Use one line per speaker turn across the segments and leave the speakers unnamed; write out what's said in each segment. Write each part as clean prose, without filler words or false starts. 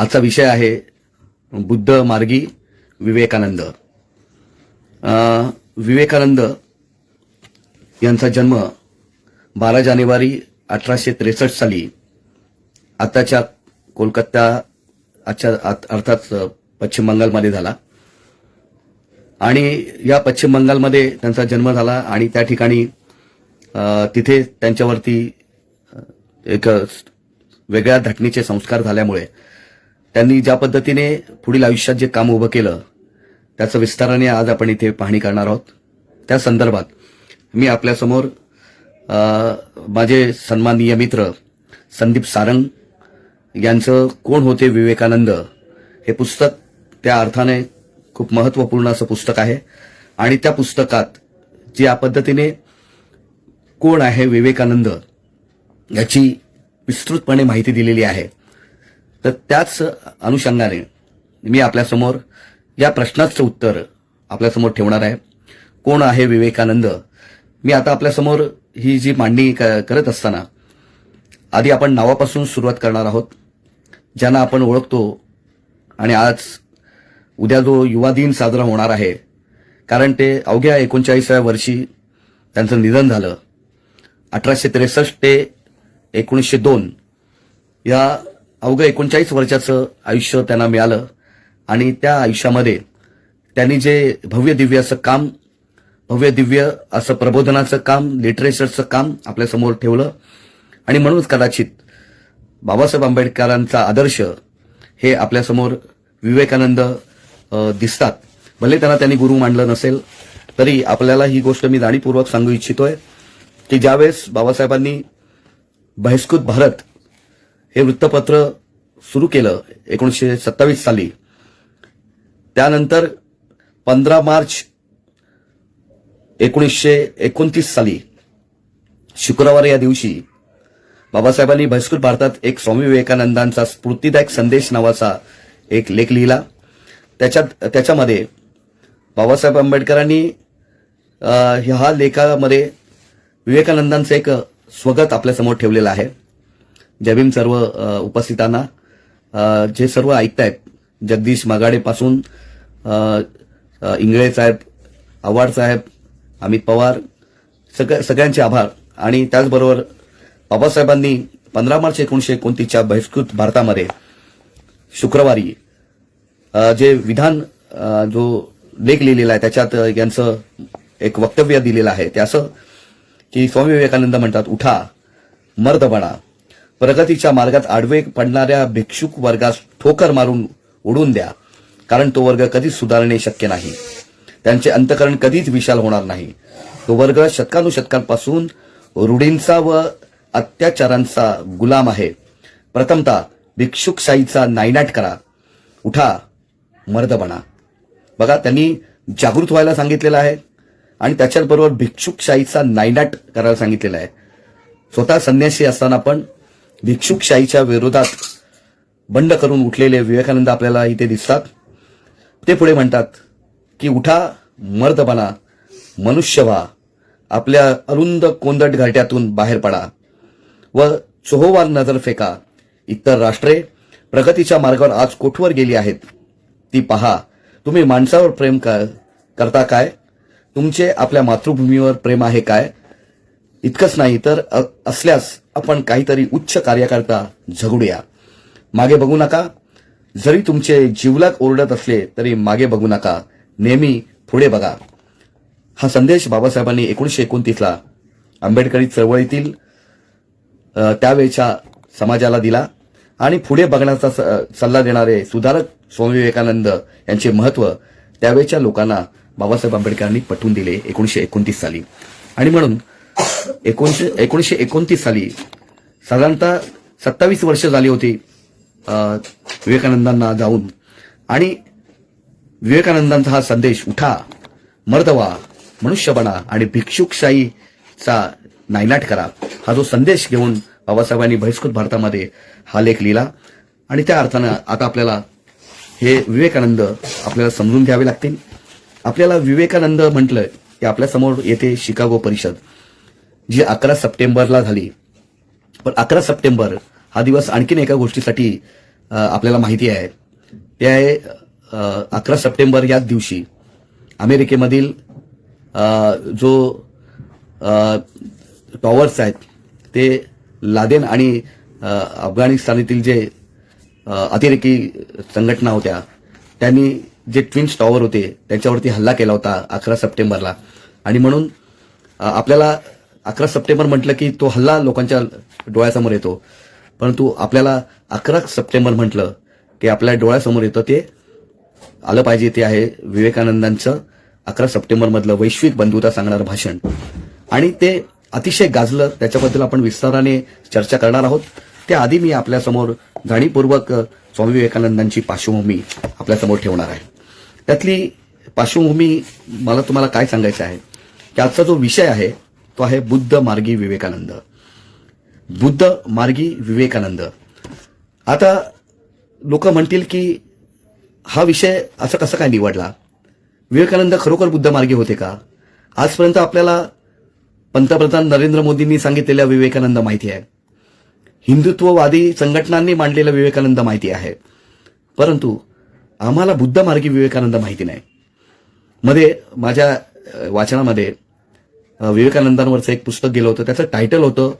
आजचा विषय आहे बुद्ध मार्गी विवेकानंद. विवेकानंद यांचा जन्म 12 जानेवारी 1863 साली आताच्या कोलकाता अर्थात पश्चिम बंगालमध्ये झाला. आणि या पश्चिम बंगालमध्ये त्यांचा जन्म झाला आणि त्या ठिकाणी तिथे त्यांच्यावरती एक वेगळ्या धाटणीचे संस्कार झाल्यामुळे त्यांनी ज्या पद्धतीने पुढील आयुष्यात जे काम उभं केलं त्याचं विस्ताराने आज आपण इथे पाहणी करणार आहोत. त्या संदर्भात मी आपल्यासमोर माझे सन्माननीय मित्र संदीप सारंग यांचं कोण होते विवेकानंद हे पुस्तक त्या अर्थाने खूप महत्त्वपूर्ण असं पुस्तक आहे. आणि त्या पुस्तकात ज्या पद्धतीने कोण आहे विवेकानंद याची विस्तृतपणे माहिती दिलेली आहे. तर त्याच अनुषंगाने मी आपल्यासमोर या प्रश्नाचं उत्तर आपल्यासमोर ठेवणार आहे. कोण आहे विवेकानंद? मी आता आपल्यासमोर ही जी मांडणी करत असताना आधी आपण नावापासून सुरुवात करणार आहोत, ज्यांना आपण ओळखतो. आणि आज उद्या जो युवा दिन साजरा होणार आहे, कारण ते अवघ्या 39व्या वर्षी त्यांचं निधन झालं. 1863 ते 1902 या अवघ्या 39 वर्षाचं आयुष्य त्यांना मिळालं. आणि त्या आयुष्यामध्ये त्यांनी जे भव्य दिव्य असं प्रबोधनाचं काम, लिटरेचरचं काम आपल्यासमोर ठेवलं. आणि म्हणूनच कदाचित बाबासाहेब आंबेडकरांचा आदर्श हे आपल्यासमोर विवेकानंद दिसतात. भले त्यांनी गुरु मानलं नसेल तरी आपल्याला ही गोष्ट मी जाणीवपूर्वक सांगू इच्छितोय की ज्यावेळेस बाबासाहेबांनी बहिष्कृत भारत हे वृत्तपत्र सुरू केलं 1927 साली, त्यानंतर 15 मार्च 1929 साली शुक्रवार या दिवशी बाबासाहेबांनी बहिष्कृत भारतात एक स्वामी विवेकानंदांचा स्फूर्तिदायक संदेश नावाचा एक लेख लिहिला. त्याच्यामध्ये बाबासाहेब आंबेडकरांनी ह्या लेखामध्ये विवेकानंदांचं एक स्वगत आपल्यासमोर ठेवलेलं आहे. जय भीम सर्व उपस्थितांना. जे सर्व ऐकतायत, जगदीश मागाडेपासून इंगळे साहेब, आव्हाड साहेब, अमित पवार, सगळ्यांचे आभार. आणि त्याचबरोबर बाबासाहेबांनी 15 मार्च 1929च्या बहिष्कृत भारतामध्ये शुक्रवारी जे विधान जो लेख लिहिलेला आहे त्याच्यात यांचं एक वक्तव्य दिलेलं आहे. ते असं की स्वामी विवेकानंद म्हणतात, उठा, मर्द बना, प्रगतीच्या मार्गात आडवे पडणाऱ्या भिक्षुक वर्गास ठोकर मारून उडून द्या, कारण तो वर्ग कधीच सुधारणे शक्य नाही. त्यांचे अंतःकरण कधीच विशाल होणार नाही. तो वर्ग शतकानुशतकांपासून रूढींचा व अत्याचारांचा गुलाम आहे. प्रथमतः भिक्षुकशाहीचा नायनाट करा. उठा, मर्द बना. बघा, त्यांनी जागृत व्हायला सांगितलेलं आहे आणि त्याच्याबरोबर भिक्षुकशाहीचा नायनाट करायला सांगितलेला आहे. स्वतः संन्यासी असताना पण भिक्षुकशाहीच्या विरोधात बंड करून उठलेले विवेकानंद आपल्याला इथे दिसतात. ते पुढे म्हणतात की उठा, मर्द बना, मनुष्य व्हा, आपल्या अरुंद कोंदट घरट्यातून बाहेर पडा व चोहोवार नजर फेका. इतर राष्ट्रे प्रगतीच्या मार्गावर आज कोठवर गेली आहेत ती पहा. तुम्ही माणसावर प्रेम करता काय? तुमचे आपल्या मातृभूमीवर प्रेम आहे काय? इतकंच नाही तर असल्यास आपण काहीतरी उच्च कार्याकरता झगडूया. मागे बघू नका. जरी तुमचे जिवलग ओरडत असले तरी मागे बघू नका, नेहमी पुढे बघा. हा संदेश बाबासाहेबांनी 1929ला आंबेडकरी चळवळीतील त्यावेळच्या समाजाला दिला. आणि पुढे बघण्याचा सल्ला देणारे सुधारक स्वामी विवेकानंद यांचे महत्त्व त्यावेळच्या लोकांना बाबासाहेब आंबेडकरांनी पटवून दिले 1929 साली. आणि म्हणून 1929 साली साधारणतः 27 वर्ष झाली होती विवेकानंदांना जाऊन. आणि विवेकानंदांचा हा संदेश, उठा, मर्द व्हा, मनुष्य बना आणि भिक्षुकशाहीचा नायनाट करा, हा जो संदेश घेऊन बाबासाहेबांनी बहिष्कृत भारतामध्ये हा लेख लिहिला. आणि त्या अर्थानं आता आपल्याला हे विवेकानंद आपल्याला समजून घ्यावे लागतील. आपल्याला विवेकानंद म्हटलं की आपल्यासमोर येते शिकागो परिषद, जी 11 सप्टेंबरला झाली. पण 11 सप्टेंबर हा दिवस आणखीन एका गोष्टीसाठी आपल्याला माहिती आहे ते आहे 11 सप्टेंबर याच दिवशी अमेरिकेमधील जो टॉवर्स आहेत ते लादेन आणि अफगाणिस्तानातील जे अतिरेकी संघटना होत्या त्यांनी जे ट्विन्स टॉवर होते त्याच्यावरती हल्ला केला होता 11 सप्टेंबरला. आणि म्हणून आपल्याला 11 सप्टेंबर म्हटलं की तो हल्ला लोकांच्या डोळ्यासमोर येतो, परंतु आपल्याला 11 सप्टेंबर म्हटलं की आपल्या डोळ्यासमोर येतं ते आलं पाहिजे ते आहे विवेकानंदांचं 11 सप्टेंबर मधलं वैश्विक बंधुता सांगणारं भाषण. आणि ते अतिशय गाजलं, त्याच्याबद्दल आपण विस्ताराने चर्चा करणार आहोत. त्याआधी मी आपल्यासमोर जाणीवपूर्वक स्वामी विवेकानंदांची पार्श्वभूमी आपल्यासमोर ठेवणार आहे. त्यातली पार्श्वभूमी मला तुम्हाला काय सांगायचं आहे की आजचा जो विषय आहे तो आहे बुद्ध मार्गी विवेकानंद. बुद्ध मार्गी विवेकानंद. आता लोक म्हणतील की हा विषय असा कसा काय निवडला? विवेकानंद खरोखर बुद्ध मार्गी होते का? आजपर्यंत आपल्याला पंतप्रधान नरेंद्र मोदींनी सांगितलेल्या विवेकानंद माहिती आहे, हिंदुत्ववादी संघटनांनी मांडलेला विवेकानंद माहिती आहे, परंतु आम्हाला बुद्ध मार्गी विवेकानंद माहिती नाही. मध्ये माझ्या वाचनामध्ये विवेकानंदांवरचं एक पुस्तक गेलं होतं, त्याचं टायटल होतं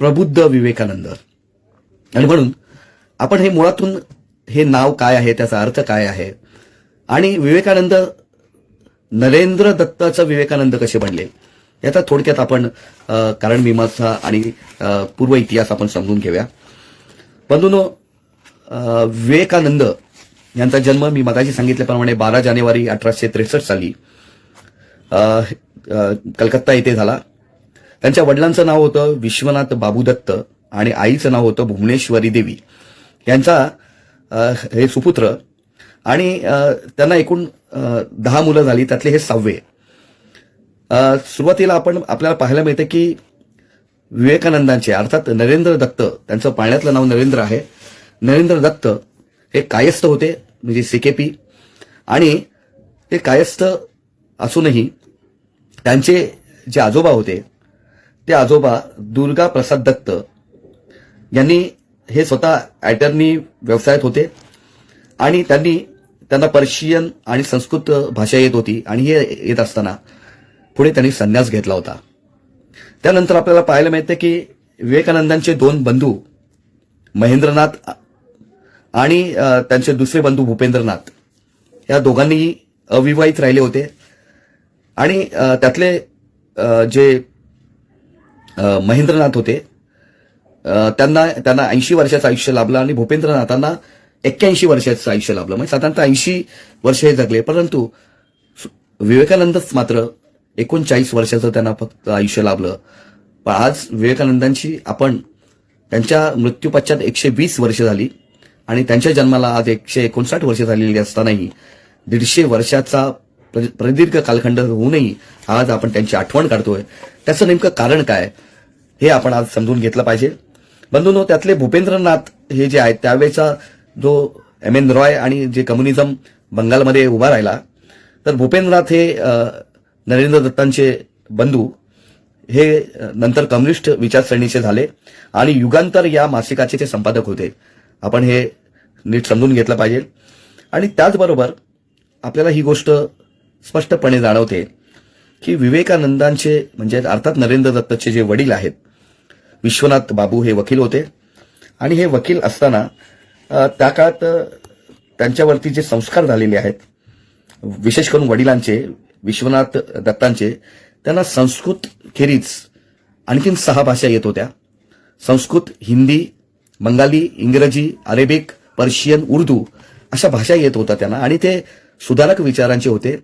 प्रबुद्ध विवेकानंद. आणि म्हणून आपण हे मुळातून हे नाव काय आहे, त्याचा अर्थ काय आहे, आणि विवेकानंद नरेंद्र दत्ताचं विवेकानंद कसे बनले याचा थोडक्यात आपण कारण मीमांसा आणि पूर्व इतिहास आपण समजून घेऊया. बंधूंनो, विवेकानंद यांचा जन्म मी मगाशी सांगितल्याप्रमाणे 12 जानेवारी 1863 साली कलकत्ता येथे झाला. त्यांच्या वडिलांचं नाव होतं विश्वनाथ बाबू दत्त आणि आईचं नाव होतं भुवनेश्वरी देवी. यांचा हे सुपुत्र, आणि त्यांना एकूण 10 मुलं झाली, त्यातले हे 6वे. सुरुवातीला आपल्याला पाहायला मिळते की विवेकानंदांचे अर्थात नरेंद्र दत्त, त्यांचं पाळण्यातलं नाव नरेंद्र आहे, नरेंद्र दत्त हे कायस्थ होते, म्हणजे सीकेपी. आणि ते कायस्थ असूनही त्यांचे जे आजोबा होते ते आजोबा दुर्गा प्रसाद दत्त यांनी हे स्वतः अटर्नी व्यवसायात होते आणि त्यांना पर्शियन आणि संस्कृत भाषा येत होती. आणि हे येत असताना पुढे त्यांनी संन्यास घेतला होता. त्यानंतर आपल्याला पाहायला मिळते की विवेकानंदांचे 2 बंधू महेंद्रनाथ आणि त्यांचे दुसरे बंधू भूपेंद्रनाथ या दोघांनीही अविवाहित राहिले होते. आणि त्यातले जे महेंद्रनाथ होते त्यांना 80 वर्षाचं आयुष्य लाभलं आणि भूपेंद्रनाथांना 81 वर्षाचं आयुष्य लाभलं, म्हणजे साधारणतः 80 वर्ष हे जगले. परंतु विवेकानंदच मात्र 39 वर्षाचं त्यांना फक्त आयुष्य लाभलं. पण आज विवेकानंदांची आपण त्यांच्या मृत्यूपश्चात 120 वर्ष झाली आणि त्यांच्या जन्माला आज 159 वर्ष झालेली असतानाही 150 वर्षाचा प्रदीर्घ कालखंड होऊनही आज आपण त्यांची आठवण काढतोय. त्याचं नेमकं कारण काय हे आपण आज समजून घेतलं पाहिजे. बंधूंनो, त्यातले भूपेंद्रनाथ हे जे आहेत त्यावेळेचा जो एम.एन. रॉय आणि जे कम्युनिझम बंगालमध्ये उभा राहिला, तर भूपेंद्रनाथ हे नरेंद्र दत्तांचे बंधू हे नंतर कम्युनिस्ट विचारसरणीचे झाले आणि युगांतर या मासिकाचे ते संपादक होते. आपण हे नीट समजून घेतलं पाहिजे. आणि त्याचबरोबर आपल्याला ही गोष्ट स्पष्टपणे जाणवते की विवेकानंदांचे म्हणजे अर्थात नरेंद्र दत्तचे जे वडील आहेत विश्वनाथ बाबू हे वकील होते. आणि हे वकील असताना त्या काळात त्यांच्यावरती जे संस्कार झालेले आहेत, विशेष करून वडिलांचे विश्वनाथ दत्तांचे, त्यांना संस्कृत खेरीज आणखीन 6 भाषा येत होत्या. संस्कृत, हिंदी, बंगाली, इंग्रजी, अरेबिक, पर्शियन, उर्दू अशा भाषा येत होत्या त्यांना. आणि ते सुधारक विचारांचे होते.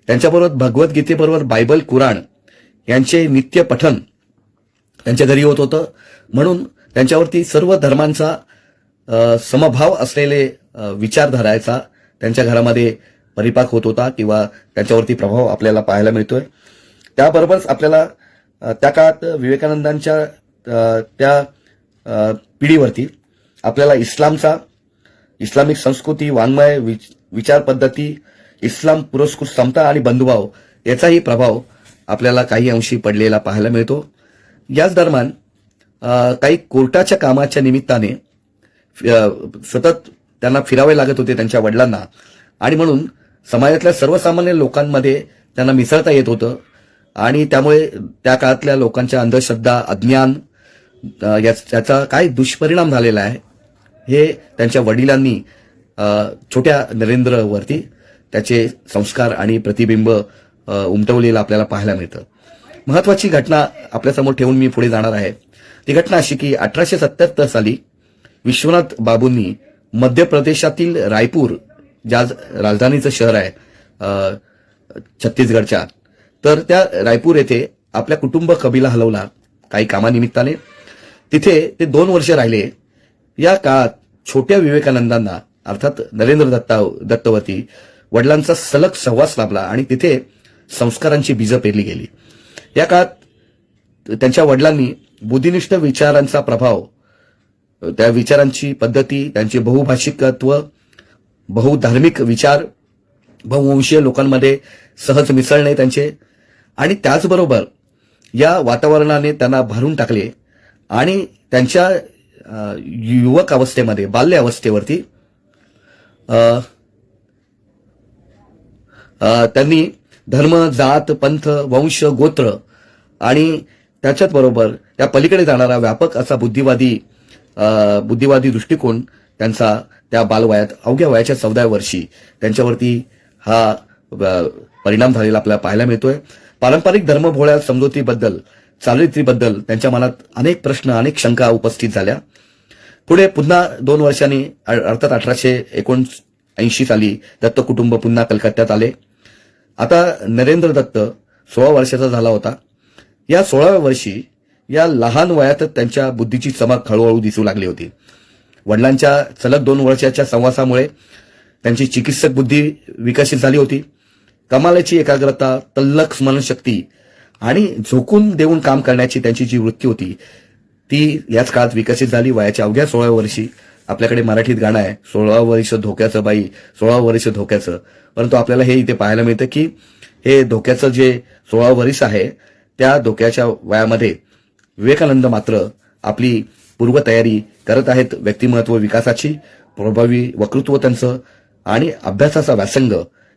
त्यांच्याबरोबर भगवद्गीतेबरोबर बायबल, कुराण यांचे नित्य पठन त्यांच्या घरी होत होतं. म्हणून त्यांच्यावरती सर्व धर्मांचा समभाव असलेले विचारधाराचा त्यांच्या घरामध्ये परिपाक होत होता किंवा त्यांच्यावरती प्रभाव आपल्याला पाहायला मिळतोय. त्याबरोबरच आपल्याला त्या काळात विवेकानंदांच्या त्या पिढीवरती आपल्याला इस्लामिक संस्कृती, वाङ्मय, विचार पद्धती, इस्लाम पुरस्कृत समता आणि बंधुभाव याचाही प्रभाव आपल्याला काही अंशी पडलेला पाहायला मिळतो. याच दरम्यान काही कोर्टाच्या कामाच्या निमित्ताने सतत त्यांना फिरावे लागत होते त्यांच्या वडिलांना, आणि म्हणून समाजातल्या सर्वसामान्य लोकांमध्ये त्यांना मिसळता येत होतं. आणि त्यामुळे त्या काळातल्या लोकांच्या अंधश्रद्धा, अज्ञान याचा काय दुष्परिणाम झालेला आहे हे त्यांच्या वडिलांनी छोट्या नरेंद्रवरती त्याचे संस्कार आणि प्रतिबिंब उमटवलेलं आपल्याला पाहायला मिळतं. महत्वाची घटना आपल्यासमोर ठेवून मी पुढे जाणार आहे. ती घटना अशी की 1877 साली विश्वनाथ बाबूंनी मध्य प्रदेशातील रायपूर, ज्या राजधानीचं शहर आहे छत्तीसगडच्या, तर त्या रायपूर येथे आपल्या कुटुंब कबिला हलवला काही कामानिमित्ताने. तिथे ते 2 वर्ष राहिले. या काळात छोट्या विवेकानंदांना अर्थात नरेंद्र दत्तवरती वडिलांचा सलग सहवास लाभला आणि तिथे संस्कारांची बीजं पेरली गेली. या काळात त्यांच्या वडिलांनी बुद्धिनिष्ठ विचारांचा प्रभाव, त्या विचारांची पद्धती, त्यांचे बहुभाषिकत्व, बहुधार्मिक विचार, बहुवंशीय लोकांमध्ये सहज मिसळणे त्यांचे, आणि त्याचबरोबर या वातावरणाने त्यांना भारून टाकले आणि त्यांच्या युवक अवस्थेमध्ये, बाल्य अवस्थेवरती त्यांनी धर्म, जात, पंथ, वंश, गोत्र आणि त्याच्याच बरोबर त्या पलीकडे जाणारा व्यापक असा बुद्धिवादी दृष्टिकोन त्यांचा त्या बालवयात, अवघ्या वयाच्या 14व्या वर्षी त्यांच्यावरती हा परिणाम झालेला आपल्याला पाहायला मिळतोय. पारंपरिक धर्मभोळ्या समजुतीबद्दल, चालीरीतीबद्दल त्यांच्या मनात अनेक प्रश्न, अनेक शंका उपस्थित झाल्या. पुढे पुन्हा 2 वर्षांनी अर्थात 1879 साली दत्त कुटुंब पुन्हा कलकत्त्यात आले. आता नरेंद्र दत्त 16 वर्षाचा झाला होता. या 16व्या वर्षी या लहान वयातच त्यांच्या बुद्धीची चमक हळूहळू दिसू लागली होती. वडिलांच्या सलग 2 वर्षाच्या संवासामुळे त्यांची चिकित्सक बुद्धी विकसित झाली होती. कमालीची एकाग्रता, तल्लख स्मरणशक्ती आणि झोकून देऊन काम करण्याची त्यांची जी वृत्ती होती ती याच काळात विकसित झाली. वयाच्या अवघ्या 16व्या वर्षी आपल्याकडे मराठीत गाणं आहे, 16 वर्ष धोक्याचं बाई, 16 वर्ष धोक्याचं. परंतु आपल्याला हे इथे पाहायला मिळतं की हे धोक्याचं जे 16 वर्ष आहे त्या धोक्याच्या वयामध्ये विवेकानंद मात्र आपली पूर्वतयारी करत आहेत. व्यक्तिमत्व विकासाची, प्रभावी वक्तृत्व त्यांचं आणि अभ्यासाचा व्यासंग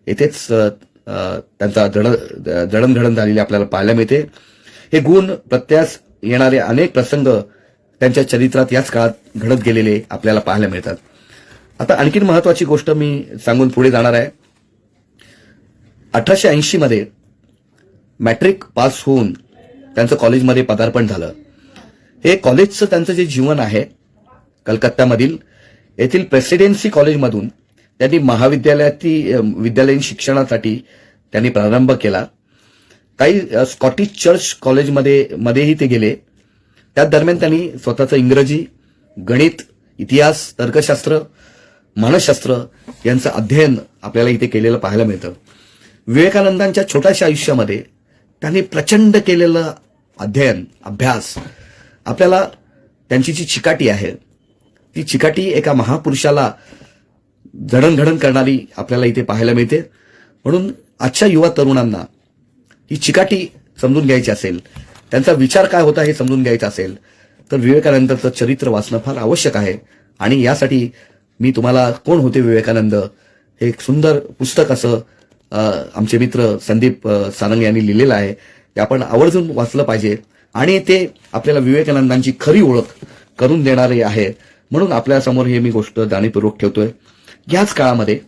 येथेच त्यांचा जडणघडण झालेली आपल्याला पाहायला मिळते. हे गुण प्रत्यास येणारे अनेक प्रसंग त्यांच्या चरित्रात याच काळात घडत गेलेले आपल्याला पाहायला मिळतात. आता आणखीन महत्वाची गोष्ट मी सांगून पुढे जाणार आहे. 1880 मध्ये मॅट्रिक पास होऊन त्यांचं कॉलेजमध्ये पदार्पण झालं. हे कॉलेजचं त्यांचं जे जीवन आहे कलकत्त्यामधील येथील प्रेसिडेन्सी कॉलेजमधून त्यांनी विद्यालयीन शिक्षणासाठी त्यांनी प्रारंभ केला. काही स्कॉटिश चर्च कॉलेजमध्येही ते गेले. त्या दरम्यान त्यांनी स्वतःचं इंग्रजी, गणित, इतिहास, तर्कशास्त्र, मानसशास्त्र यांचं अध्ययन आपल्याला इथे केलेलं पाहायला मिळतं. विवेकानंदांच्या छोट्याशा आयुष्यामध्ये त्यांनी प्रचंड केलेलं अध्ययन, अभ्यास, आपल्याला त्यांची जी चिकाटी आहे ती चिकाटी एका महापुरुषाला जडणघडण करणारी आपल्याला इथे पाहायला मिळते. म्हणून आजच्या युवा तरुणांना ही चिकाटी समजून घ्यायची असेल, त्यांचा विचार काय होता हे समजून घ्यायचं असेल तर विवेकानंदांचं चरित्र वाचणं फार आवश्यक आहे. आणि यासाठी मी तुम्हाला कोण होते विवेकानंद हे एक सुंदर पुस्तक असं आमचे मित्र संदीप सारंग यांनी लिहिलेलं आहे. ते आपण आवर्जून वाचलं पाहिजे आणि ते आपल्याला विवेकानंदांची खरी ओळख करून देणारे आहे. म्हणून आपल्यासमोर हे मी गोष्ट जाणीवपूर्वक ठेवतोय. याच काळामध्ये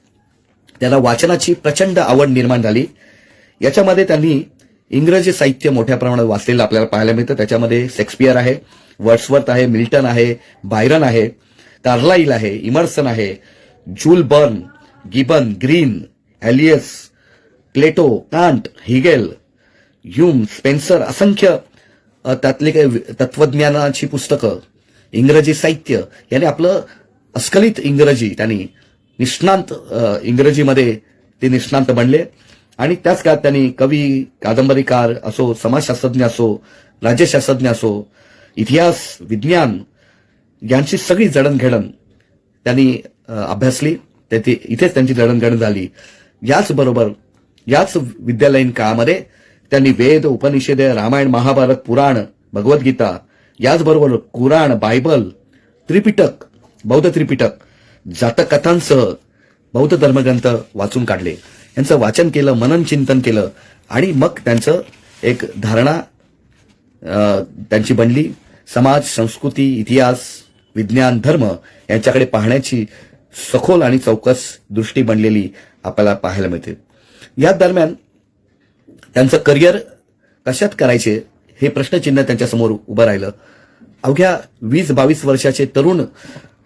त्याला वाचनाची प्रचंड आवड निर्माण झाली. याच्यामध्ये त्यांनी इंग्रजी साहित्य मोठ्या प्रमाणात वाचलेलं आपल्याला पाहायला मिळतं. त्याच्यामध्ये शेक्सपियर आहे, वर्ड्सवर्थ आहे, मिल्टन आहे, बायरन आहे, कार्लाइल आहे, इमर्सन आहे, Jules Verne, Gibbon, Green, Elias, Plato, Kant, Hegel, Hume, Spencer, असंख्य त्यातले काही तत्वज्ञानाची पुस्तकं, इंग्रजी साहित्य याने आपलं अस्खलित इंग्रजी त्यांनी निष्णांत इंग्रजीमध्ये ते निष्णांत बनले. आणि त्याच काळात त्यांनी कवी, कादंबरीकार असो, समाजशास्त्रज्ञ असो, राज्यशास्त्रज्ञ असो, इतिहास, विज्ञान यांची सगळी जडणघडण त्यांनी अभ्यासली. इथेच त्यांची जडणघडण झाली. याचबरोबर याच विद्यालयीन काळामध्ये त्यांनी वेद, उपनिषदे, रामायण, महाभारत, पुराण, भगवद्गीता, याचबरोबर कुराण, बायबल, त्रिपिटक बौद्ध त्रिपिटक, जातकथांसह बौद्ध धर्मग्रंथ वाचून काढले. यांचं वाचन केलं, मनन चिंतन केलं आणि मग त्यांचं एक धारणा त्यांची बनली. समाज, संस्कृती, इतिहास, विज्ञान, धर्म यांच्याकडे पाहण्याची सखोल आणि चौकस दृष्टी बनलेली आपल्याला पाहायला मिळते. या दरम्यान त्यांचं करिअर कशात करायचे हे प्रश्नचिन्ह त्यांच्यासमोर उभं राहिलं. अवघ्या 20-22 वर्षाचे तरुण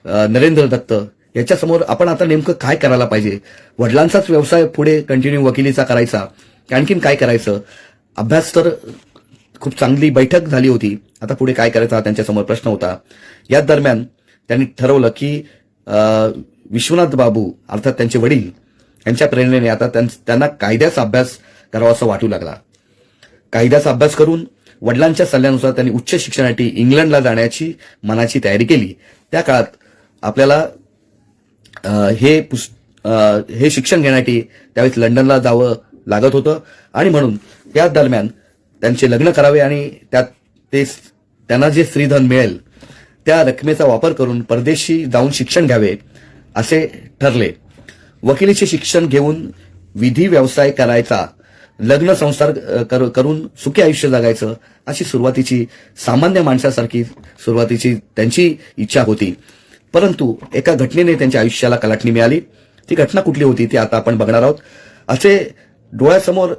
नरेंद्र दत्त याच्यासमोर आपण आता नेमकं काय करायला पाहिजे. वडिलांचाच व्यवसाय पुढे कंटिन्यू वकिलीचा करायचा, आणखीन काय करायचं. अभ्यास तर खूप चांगली बैठक झाली होती, आता पुढे काय करायचं हा त्यांच्यासमोर प्रश्न होता. या दरम्यान त्यांनी ठरवलं की विश्वनाथ बाबू अर्थात त्यांचे वडील यांच्या प्रेरणेने आता त्यांना कायद्याचा अभ्यास करावा असं वाटू लागला. कायद्याचा अभ्यास करून वडिलांच्या सल्ल्यानुसार त्यांनी उच्च शिक्षणासाठी इंग्लंडला जाण्याची मनाची तयारी केली. त्या काळात आपल्याला हे शिक्षण घेण्यासाठी त्यावेळेस लंडनला जावं लागत होतं आणि म्हणून त्या दरम्यान त्यांचे लग्न करावे आणि त्यांना जे स्त्रीधन मिळेल त्या रकमेचा वापर करून परदेशी जाऊन शिक्षण घ्यावे असे ठरले. वकिलीचे शिक्षण घेऊन विधी व्यवसाय करायचा, लग्न संसार करून सुखी आयुष्य जगायचं अशी सुरुवातीची सामान्य माणसासारखी सुरुवातीची त्यांची इच्छा होती. परंतु एका घटनेने त्यांच्या आयुष्याला कलाटणी मिळाली. ती घटना कुठली होती ती आता आपण बघणार आहोत. असे डोळ्यासमोर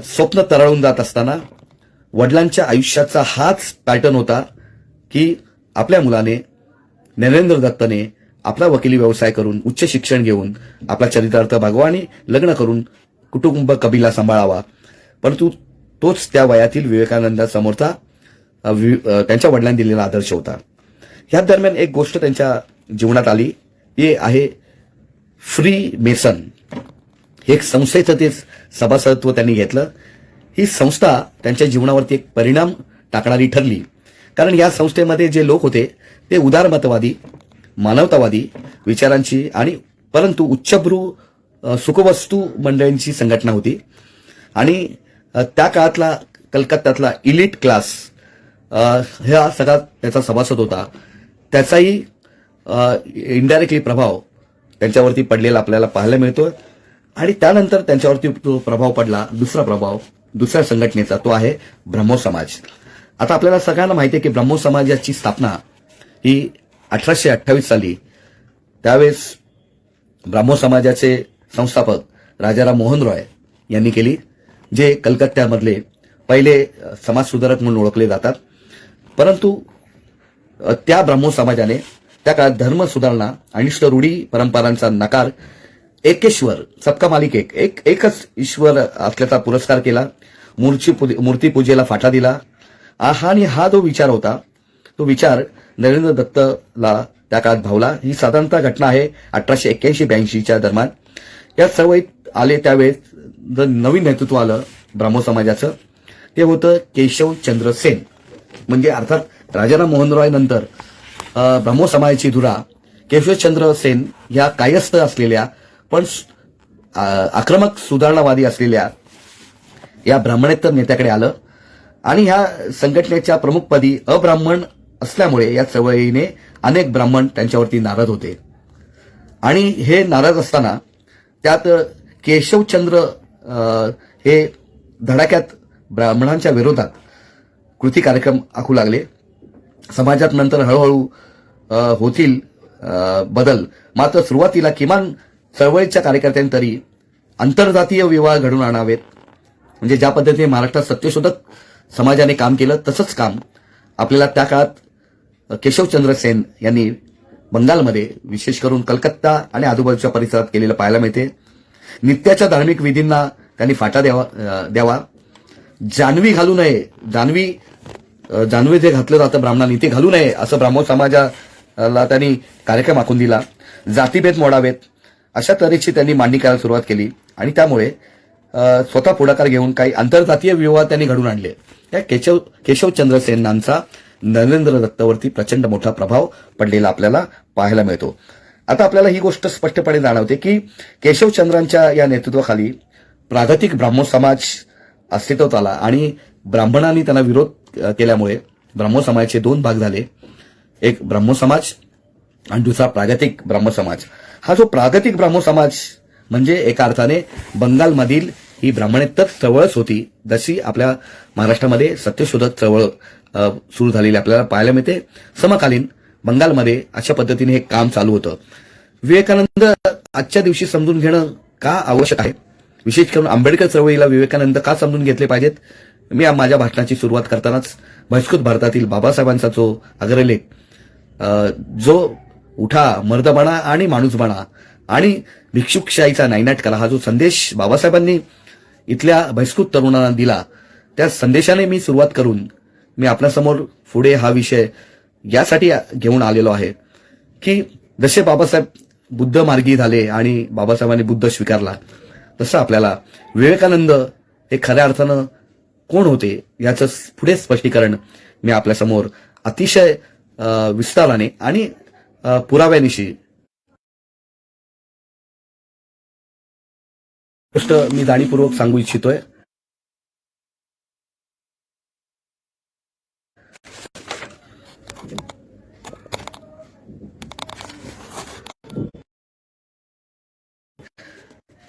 स्वप्न तरळून जात असताना वडिलांच्या आयुष्याचा हाच पॅटर्न होता की आपल्या मुलाने नरेंद्र दत्तने आपला वकिली व्यवसाय करून उच्च शिक्षण घेऊन आपला चरितार्थ भागवा आणि लग्न करून कुटुंब कबिला सांभाळावा. परंतु तोच त्या वयातील विवेकानंदासमोरचा त्यांच्या वडिलांनी दिलेला आदर्श होता. या दरम्यान एक गोष्ट त्यांच्या जीवनात आली, ती आहे फ्री मेसन. हे एक संस्थेचं ते सभासदत्व त्यांनी घेतलं. ही संस्था त्यांच्या जीवनावरती एक परिणाम टाकणारी ठरली, कारण या संस्थेमध्ये जे लोक होते ते उदारमतवादी, मानवतावादी विचारांची आणि परंतु उच्चभ्रू सुखवस्तू मंडळींची संघटना होती. आणि त्या काळातला कलकत्त्यातला इलिट क्लास हा सगळा त्याचा सभासद होता. त्याचाही इनडायरेक्टली प्रभाव त्यांच्यावरती पडलेला आपल्याला पाहायला मिळतो. आणि त्यानंतर त्यांच्यावरती तो प्रभाव पडला, दुसऱ्या संघटनेचा, तो आहे ब्रह्मो समाज. आता आपल्याला सगळ्यांना माहिती आहे की ब्रह्मो समाजाची स्थापना ही 1828 साली त्यावेळेस ब्रह्मो समाजाचे संस्थापक राजाराम मोहन रॉय यांनी केली, जे कलकत्त्यामधले पहिले समाजसुधारक म्हणून ओळखले जातात. परंतु त्या ब्रह्मो समाजाने त्या काळात धर्म सुधारणा, अनिष्ट रूढी परंपरांचा नकार, एकेश्वर सबका मालिक एकच ईश्वर असल्याचा पुरस्कार केला, मूर्तीपूजेला फाटा दिला. आणि हा जो विचार होता तो विचार नरेंद्र दत्तला त्या काळात भावला. ही साधारणतः घटना आहे 1881-82च्या दरम्यान. या चळवळीत आले त्यावेळेस जर नवीन नेतृत्व आलं ब्रह्मो समाजाचं, ते होतं केशवचंद्र सेन. म्हणजे अर्थात राजाराम मोहन रॉय नंतर ब्रह्मो समाजाची धुरा केशवचंद्र सेन ह्या कायस्थ असलेल्या पण आक्रमक सुधारणावादी असलेल्या या ब्राह्मणेतर नेत्याकडे आलं. आणि ह्या संघटनेच्या प्रमुखपदी अब्राह्मण असल्यामुळे या चळवळीने अनेक ब्राह्मण त्यांच्यावरती नाराज होते. आणि हे नाराज असताना त्यात केशवचंद्र हे धडाक्यात ब्राह्मणांच्या विरोधात कृती कार्यक्रम आखू लागले. समाजात नंतर हळूहळू होतील बदल, मात्र सुरुवातीला किमान चळवळीच्या कार्यकर्त्यांनी तरी आंतरजातीय विवाह घडून आणावेत. म्हणजे ज्या पद्धतीने महाराष्ट्रात सत्यशोधक समाजाने काम केलं तसंच काम आपल्याला त्या काळात केशवचंद्र सेन यांनी बंगालमध्ये, विशेष करून कलकत्ता आणि आजूबाजूच्या परिसरात केलेलं पाहायला मिळते. नित्याच्या धार्मिक विधींना त्यांनी फाटा द्यावा. जानवी घालू नये, जानवे जे घातलं जातं ब्राह्मणांनी ते घालू नये असं ब्राह्मण समाजाला त्यांनी कार्यक्रम आखून दिला. जातीभेद मोडावेत अशा तऱ्हेची त्यांनी मांडणी करायला सुरुवात केली. आणि त्यामुळे स्वतः पुढाकार घेऊन काही आंतरजातीय विवाह त्यांनी घडून आणले. या केशवचंद्र सेनांचा नरेंद्र दत्तवरती प्रचंड मोठा प्रभाव पडलेला आपल्याला पाहायला मिळतो. आता आपल्याला ही गोष्ट स्पष्टपणे जाणवते की केशवचंद्रांच्या या नेतृत्वाखाली प्रागतिक ब्राह्मो समाज अस्तित्वात आला आणि ब्राह्मणांनी त्यांना विरोध केल्यामुळे ब्राह्मो समाजाचे दोन भाग झाले. एक ब्राह्मो समाज आणि दुसरा प्रागतिक ब्राह्मसमाज. हा जो प्रागतिक ब्राह्मसमाज म्हणजे एका अर्थाने बंगालमधील ही ब्राह्मणेतर चळवळच होती, जशी आपल्या महाराष्ट्रामध्ये सत्यशोधक चळवळ सुरू झालेली आपल्याला पाहायला मिळते. समकालीन बंगालमध्ये अशा पद्धतीने हे काम चालू होतं. विवेकानंद आजच्या दिवशी समजून घेणं का आवश्यक आहे, विशेष करून आंबेडकर चळवळीला विवेकानंद का समजून घेतले पाहिजेत. मी माझ्या भाषणाची सुरुवात करतानाच बहिष्कृत भारतातील बाबासाहेबांचा जो अग्रलेख, जो उठा मर्दबणा आणि माणूसबणा आणि भिक्षुकशाहीचा नायनाट करा, हा जो संदेश बाबासाहेबांनी इथल्या बहिष्कृत तरुणांना दिला, त्या संदेशाने मी सुरुवात करून मी आपल्यासमोर पुढे हा विषय यासाठी घेऊन आलेलो आहे की जसे बाबासाहेब बुद्ध मार्गी झाले आणि बाबासाहेबांनी बुद्ध स्वीकारला, तसं आपल्याला विवेकानंद हे खऱ्या अर्थानं कोण होते याचं पुढे स्पष्टीकरण मी आपल्यासमोर अतिशय विस्ताराने आणि पुराव्यानिशी गोष्ट मी जाणीवपूर्वक सांगू इच्छितोय.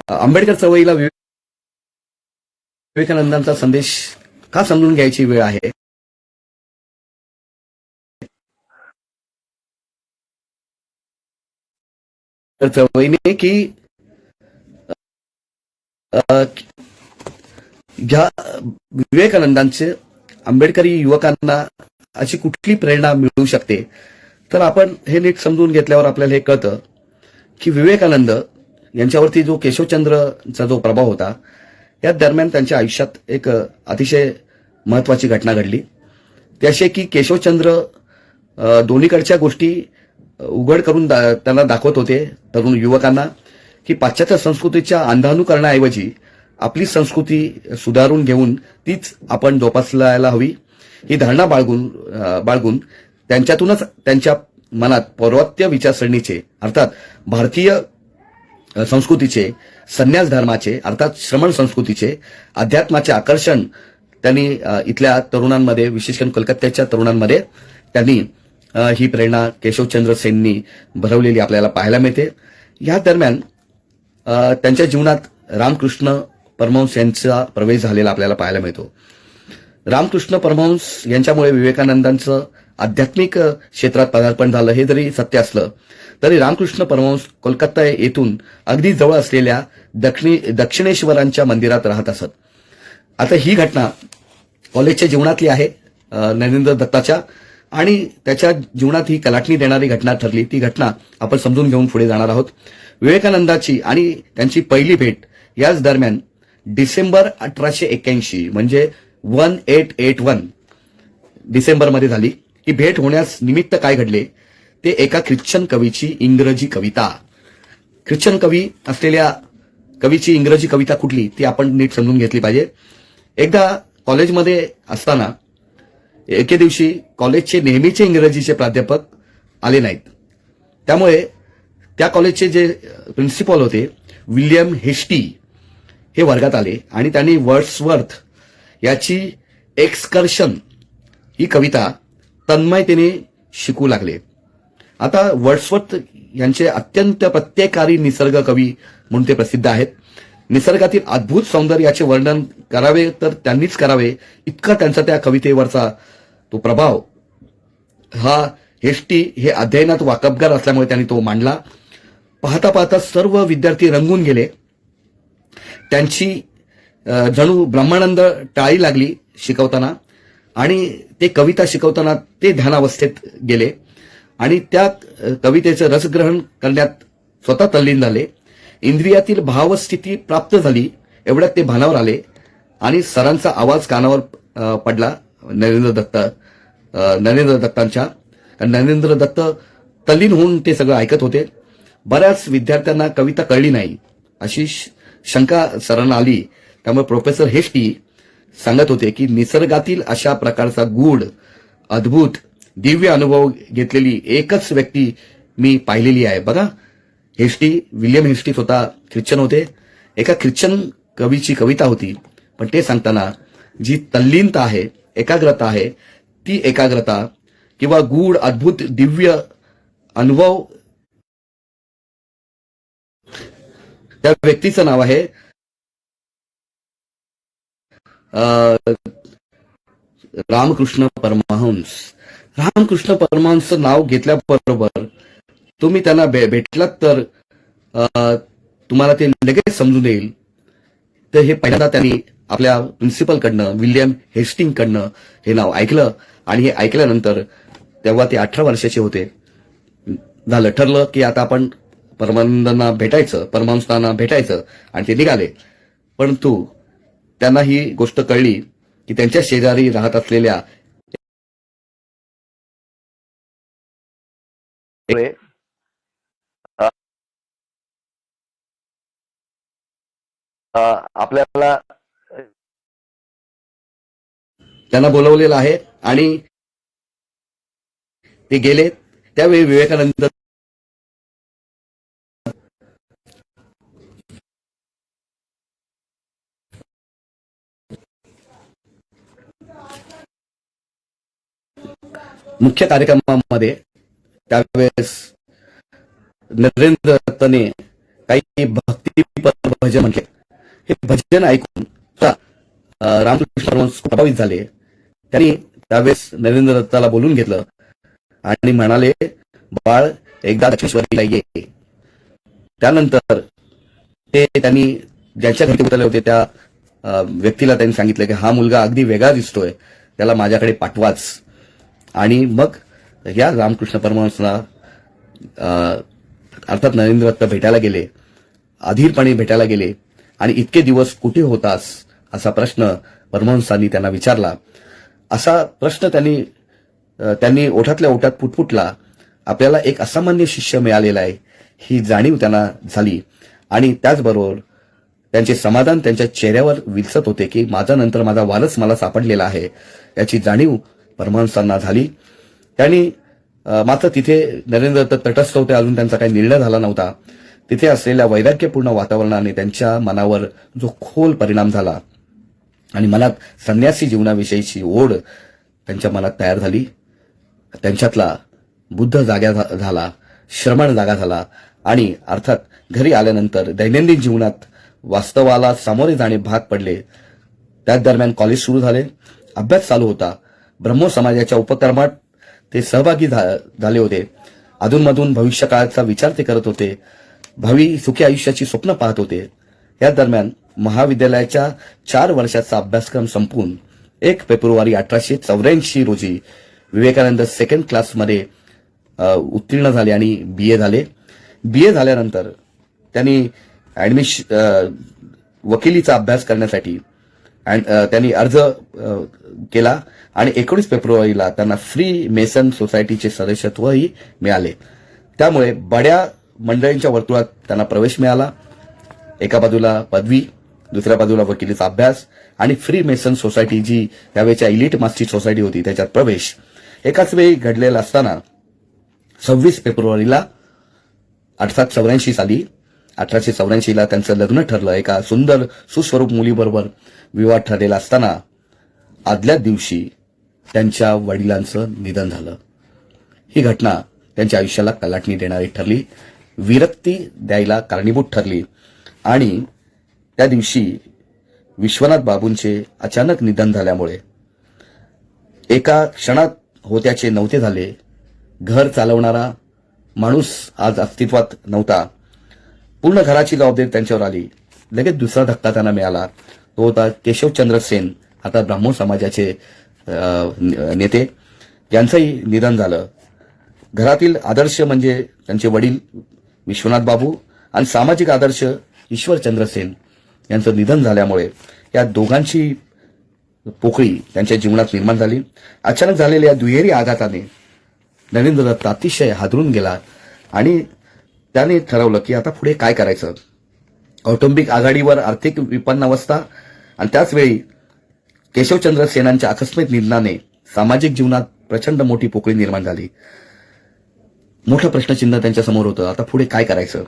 आंबेडकर चळवळीला विवेकानंदांचा संदेश का समजून घ्यायची वेळ आहे. तर चळवळीने की ह्या विवेकानंदांचे आंबेडकरी युवकांना अशी कुठली प्रेरणा मिळू शकते, तर आपण हे नीट समजून घेतल्यावर आपल्याला हे कळतं की विवेकानंद यांच्यावरती जो केशवचंद्रचा जो प्रभाव होता, या दरम्यान त्यांच्या आयुष्यात एक अतिशय महत्वाची घटना घडली. ती अशी की केशवचंद्र दोन्हीकडच्या गोष्टी उघड करून त्यांना दाखवत होते तरुण युवकांना की पाश्चात्य संस्कृतीच्या अंधानुकरणाऐवजी आपली संस्कृती सुधारून घेऊन तीच आपण जोपासायला हवी, ही धारणा बाळगून त्यांच्यातूनच त्यांच्या मनात पौर्वात्य विचारसरणीचे अर्थात भारतीय संस्कृतीचे, संन्यास धर्माचे अर्थात श्रमण संस्कृतीचे, अध्यात्माचे आकर्षण त्यांनी इथल्या तरुणांमध्ये, विशेष करून कलकत्त्याच्या तरुणांमध्ये त्यांनी ही प्रेरणा केशवचंद्र सेननी भरवलेली आपल्याला पाहायला मिळते. या दरम्यान त्यांच्या जीवनात रामकृष्ण परमहंस यांचा प्रवेश झालेला आपल्याला पाहायला मिळतो. रामकृष्ण परमहंस यांच्यामुळे विवेकानंदांचं आध्यात्मिक क्षेत्रात पदार्पण झालं हे जरी सत्य असलं तरी रामकृष्ण परमहंस कोलकाता येथून अगदी जवळ असलेल्या दक्षिणेश्वरांच्या मंदिरात राहत असत. आता ही घटना कॉलेजच्या जीवनातली आहे नरेंद्र दत्ताच्या, आणि त्याच्या जीवनात ही कलाटणी देणारी घटना ठरली. ती घटना आपण समजून घेऊन पुढे जाणार आहोत. विवेकानंदाची आणि त्यांची पहिली भेट याच दरम्यान डिसेंबर 1881 म्हणजे 1881 डिसेंबरमध्ये झाली. ही भेट होण्यास निमित्त काय घडले ते एका ख्रिश्चन कवीची इंग्रजी कविता. ख्रिश्चन कवी असलेल्या कवीची इंग्रजी कविता कुठली ती आपण नीट समजून घेतली पाहिजे. एकदा कॉलेजमध्ये असताना एके दिवशी कॉलेजचे नेहमीचे इंग्रजीचे प्राध्यापक आले नाहीत. त्यामुळे त्या कॉलेजचे जे प्रिन्सिपल होते विल्यम हेस्टी हे वर्गात आले आणि त्यांनी वर्ड्सवर्थ याची एक्सकर्शन ही कविता तन्मयतेने शिकू लागले. आता वर्ड्सवर्थ यांचे अत्यंत प्रत्ययकारी निसर्ग कवी म्हणून ते प्रसिद्ध आहेत. निसर्गातील अद्भुत सौंदर्याचे वर्णन करावे तर त्यांनीच करावे इतका त्यांचा त्या कवितेवरचा तो प्रभाव. हा हेस्टी हे अध्ययनात वाकबगार असल्यामुळे त्यांनी तो मांडला. पाहता पाहता सर्व विद्यार्थी रंगून गेले. त्यांची जणू ब्रह्मानंद टाळी लागली शिकवताना आणि ते कविता शिकवताना ते ध्यानावस्थेत गेले आणि त्या कवितेचं रसग्रहण करण्यात स्वतः तल्लीन झाले. इंद्रियातील भावस्थिती प्राप्त झाली. एवढ्यात ते भानावर आले आणि सरांचा आवाज कानावर पडला नरेंद्र दत्तांच्या. नरेंद्र दत्त तल्लीन होऊन ते सगळं ऐकत होते. बऱ्याच विद्यार्थ्यांना कविता कळली नाही अशी शंका सरांना आली. त्यामुळे प्रोफेसर हेस्टी सांगत होते की निसर्गातील अशा प्रकारचा गूढ अद्भुत दिव्य अनुभव घेतलेली एकच व्यक्ती मी पाहिलेली आहे. बघा, हेस्टी, विल्यम हेस्टी स्वतः ख्रिश्चन होते. एका ख्रिश्चन कवीची कविता होती, पण ते सांगताना जी तल्लीनता आहे, एकाग्रता आहे, ती एकाग्रता किंवा गूढ अद्भुत दिव्य अनुभव, त्या व्यक्तीचं नाव आहे रामकृष्ण परमहंस. रामकृष्ण परमहंसचं नाव घेतल्याबरोबर तुम्ही त्यांना भेटलात तर तुम्हाला ते लगेच समजून येईल. तर हे पहिल्यांदा त्यांनी आपल्या प्रिन्सिपलकडनं, विल्यम हेस्टिंगकडनं हे नाव ऐकलं आणि हे ऐकल्यानंतर तेव्हा ते 18 वर्षाचे होते. झालं, ठरलं की आता आपण परमानंदांना भेटायचं, परमहंसांना भेटायचं, आणि ते निघाले. परंतु त्यांना ही गोष्ट कळली की त्यांच्या शेजारी राहत असलेल्या आपल्याला त्यांना बोलवलेलं आहे आणि ते गेले. त्यावेळी विवेकानंद मुख्य कार्यक्रमामध्ये त्यावेळेस नरेंद्र दत्तने काही भक्तीपर भजन म्हटले. हे भजन ऐकून रामकृष्ण परमहंस प्रभावित झाले. त्यांनी त्यावेळेस नरेंद्र दत्ताला बोलून घेतलं आणि म्हणाले, बाळ एकदा दक्षिणेश्वरीला ये. त्यानंतर ते त्यांनी ज्यांच्या घरी उतरले होते त्या व्यक्तीला त्यांनी सांगितलं की हा मुलगा अगदी वेगळा दिसतोय, त्याला माझ्याकडे पाठवाच. आणि मग या रामकृष्ण परमहंसला अर्थात नरेंद्र दत्त भेटायला गेले, अधीरपणे भेटायला गेले. आणि इतके दिवस कुठे होतास असा प्रश्न परमहंसांनी त्यांना विचारला. असा प्रश्न त्यांनी ओठातल्या ओठात पुटपुटला. आपल्याला एक असामान्य शिष्य मिळालेला आहे ही जाणीव त्यांना झाली. आणि त्याचबरोबर त्यांचे समाधान त्यांच्या चेहऱ्यावर विलसत होते की माझा नंतर माझा वारस मला सापडलेला आहे याची जाणीव परमहंसांना झाली. त्यांनी मात्र तिथे नरेंद्र दत्त तटस्थ होते, अजून त्यांचा काही निर्णय झाला नव्हता. तिथे असलेल्या वैराग्यपूर्ण वातावरणाने त्यांच्या मनावर जो खोल परिणाम झाला आणि मनात संन्यासी जीवनाविषयीची ओढ त्यांच्या मनात तयार झाली. त्यांच्यातला बुद्ध जागा झाला, श्रमण जागा झाला. आणि अर्थात घरी आल्यानंतर दैनंदिन जीवनात वास्तवाला सामोरे जाणे भाग पडले. त्याच दरम्यान कॉलेज सुरू झाले, अभ्यास चालू होता. ब्रह्मो समाजाच्या उपक्रमात ते सहभागी झाले होते. अधूनमधून भविष्यकाळाचा विचार ते करत होते, भावी सुखी आयुष्याची स्वप्न पाहत होते. या दरम्यान महाविद्यालयाच्या 4 वर्षाचा अभ्यासक्रम संपवून 1 फेब्रुवारी 1884 रोजी विवेकानंद सेकंड क्लासमध्ये उत्तीर्ण झाले आणि बीए झाले. बीए झाल्यानंतर त्यांनी वकिलीचा अभ्यास करण्यासाठी त्यांनी अर्ज केला आणि 19 फेब्रुवारीला त्यांना फ्री मेसन सोसायटीचे सदस्यत्वही मिळाले. त्यामुळे बड्या मंडळींच्या वर्तुळात त्यांना प्रवेश मिळाला. एका बाजूला पदवी, दुसऱ्या बाजूला वकिलीचा अभ्यास आणि फ्री मेसन सोसायटी जी त्यावेळेच्या इलिट मास्टरी सोसायटी होती त्याच्यात प्रवेश एकाच वेळी घडलेला असताना 26 फेब्रुवारीला 1884 ला त्यांचं लग्न ठरलं. एका सुंदर सुस्वरूप मुलीबरोबर विवाह ठरलेला असताना आदल्या दिवशी त्यांच्या वडिलांचं निधन झालं. ही घटना त्यांच्या आयुष्याला कलाटणी देणारी ठरली, विरक्ती द्यायला कारणीभूत ठरली. आणि त्या दिवशी विश्वनाथ बाबूंचे अचानक निधन झाल्यामुळे एका क्षणात होत्याचे नव्हते झाले. घर चालवणारा माणूस आज अस्तित्वात नव्हता. पूर्ण घराची जबाबदारी त्यांच्यावर आली. लगेच दुसरा धक्का त्यांना मिळाला, तो होता केशवचंद्र सेन, आता ब्राह्मण समाजाचे नेते. यांचंही निधन झालं. घरातील आदर्श म्हणजे त्यांचे वडील विश्वनाथ बाबू आणि सामाजिक आदर्श ईश्वरचंद्र सेन यांचं निधन झाल्यामुळे या दोघांची पोकळी त्यांच्या जीवनात निर्माण झाली. अचानक झालेल्या या दुहेरी आघाताने नरेंद्र दत्त अतिशय हादरून गेला आणि त्याने ठरवलं की आता पुढे काय करायचं. कौटुंबिक आघाडीवर आर्थिक विपन्नावस्था आणि त्याचवेळी केशवचंद्र सेनांच्या आकस्मिक निधनाने सामाजिक जीवनात प्रचंड मोठी पोकळी निर्माण झाली. मोठं प्रश्नचिन्ह त्यांच्या समोर होतं, आता पुढे काय करायचं.